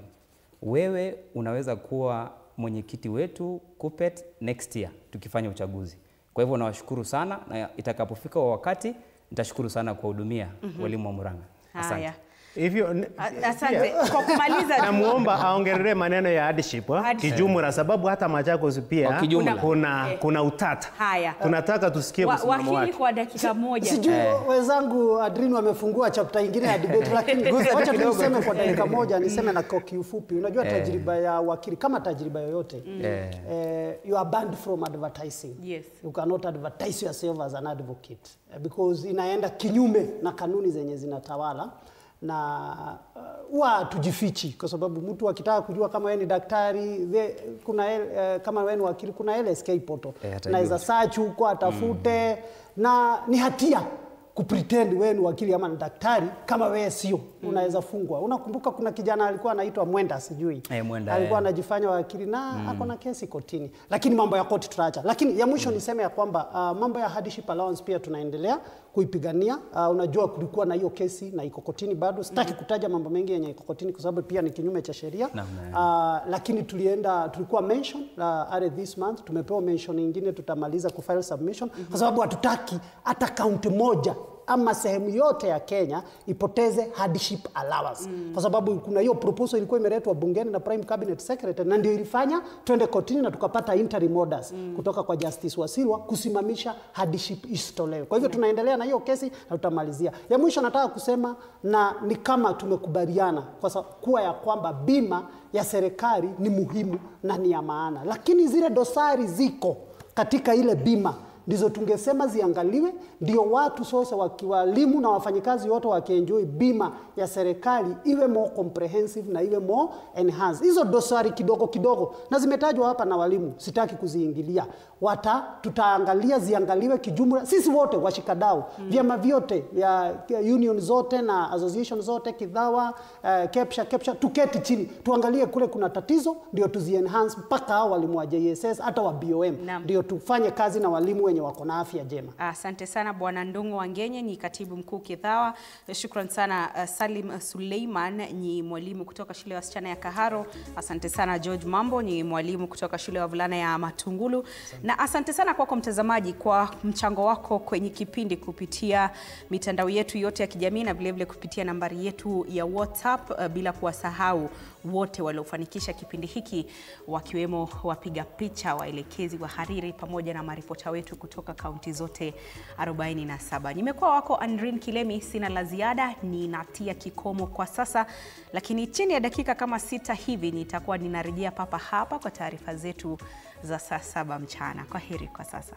wewe unaweza kuwa mwenyekiti wetu KUPPET next year tukifanya uchaguzi. Kwa hivyo nawashukuru sana, na itakapofika wakati nitashukuru sana kuwahudumia walimu wa Murang'a. Asante. Hivyo asante. Kwa kumaliza namuomba aongelee maneno ya hardship kijumla, sababu hata Machakos pia kuna utata. Haya. Tunataka tusikie msimamo wake. Wakili kwa dakika moja. Sijui wenzangu Adrian wamefungua chapter nyingine ya debate, lakini wacha niseme kwa dakika moja, niseme na kwa kiufupi. Unajua tajriba ya wakili kama tajriba yoyote, you are banned from advertising. Yes. You cannot advertise yourself as an advocate because inaenda kinyume na kanuni zenye zinatawala. Na huwa tujifichi kwa sababu mtu akitaka kujua kama wewe ni daktari, kuna kama wewe ni wakili, kuna LSK portal. Naweza search huko atafute, na ni hatia kupretend wewe ni wakili ama ni daktari kama wewe sio. Unaweza fungwa. Unakumbuka kuna kijana alikuwa anaitwa Mwenda, sijui. Alikuwa anajifanya wakili na ako na kesi kotini. Lakini mambo ya koti tutaacha. Lakini ya mwisho niseme ya kwamba mambo ya hardship allowance pia tunaendelea kuipigania. Unajua kulikuwa na hiyo kesi na iko kotini bado. Sitaki kutaja mambo mengi yenye iko kotini kwa sababu pia ni kinyume cha sheria. Lakini tulikuwa mention this month, tumepewa mention nyingine, tutamaliza kufile submission kwa sababu hatutaki hata kaunti moja ama sehemu yote ya Kenya ipoteze hardship allowance. Kwa sababu kuna hiyo proposal ilikuwa imeletwa bungeni na Prime Cabinet Secretary, na ndio ilifanya twende kotini na tukapata interim orders kutoka kwa Justice Wasilwa kusimamisha hardship isitolewe. Kwa hivyo tunaendelea na hiyo kesi na tutamalizia. Ya mwisho nataka kusema, na ni kama tumekubaliana kwa kuwa ya kwamba bima ya serikali ni muhimu na ni ya maana, lakini zile dosari ziko katika ile bima ndizo tungesema ziangaliwe, ndio watu sasa wakiwalimu na wafanyikazi wote wakienjoy bima ya serikali iwe more comprehensive na iwe more enhanced. Hizo dosari kidogo kidogo na zimetajwa hapa na walimu, sitaki kuziingilia. Tutaangalia ziangaliwe kijumla, sisi wote washikadau, vyama vyote ya union zote na association zote, Kidhawa, Kepsha, tuketi chini tuangalie kule kuna tatizo, ndio tuzienhance mpaka hao walimu wa JSS hata wa BOM, ndio tufanye kazi na walimu wenye wako na afya njema. Asante sana Bwana Ndung'u Wangenye, ni katibu mkuu Kidhawa. Shukrani sana Salim Suleiman, ni mwalimu kutoka shule ya wasichana ya Kaharo. Asante sana George Mambo, ni mwalimu kutoka shule ya wavulana ya Matungulu. Na asante sana kwako mtazamaji kwa mchango wako kwenye kipindi kupitia mitandao yetu yote ya kijamii na vile vile kupitia nambari yetu ya WhatsApp, bila kuwasahau wote waliofanikisha kipindi hiki wakiwemo wapiga picha, waelekezi, wahariri pamoja na maripota wetu kutoka kaunti zote 47. Nimekuwa wako Andrin Kilemi, sina la ziada, ninatia kikomo kwa sasa, lakini chini ya dakika kama 6 hivi nitakuwa ninarejea papa hapa kwa taarifa zetu za saa 7 mchana. Kwaheri kwa sasa.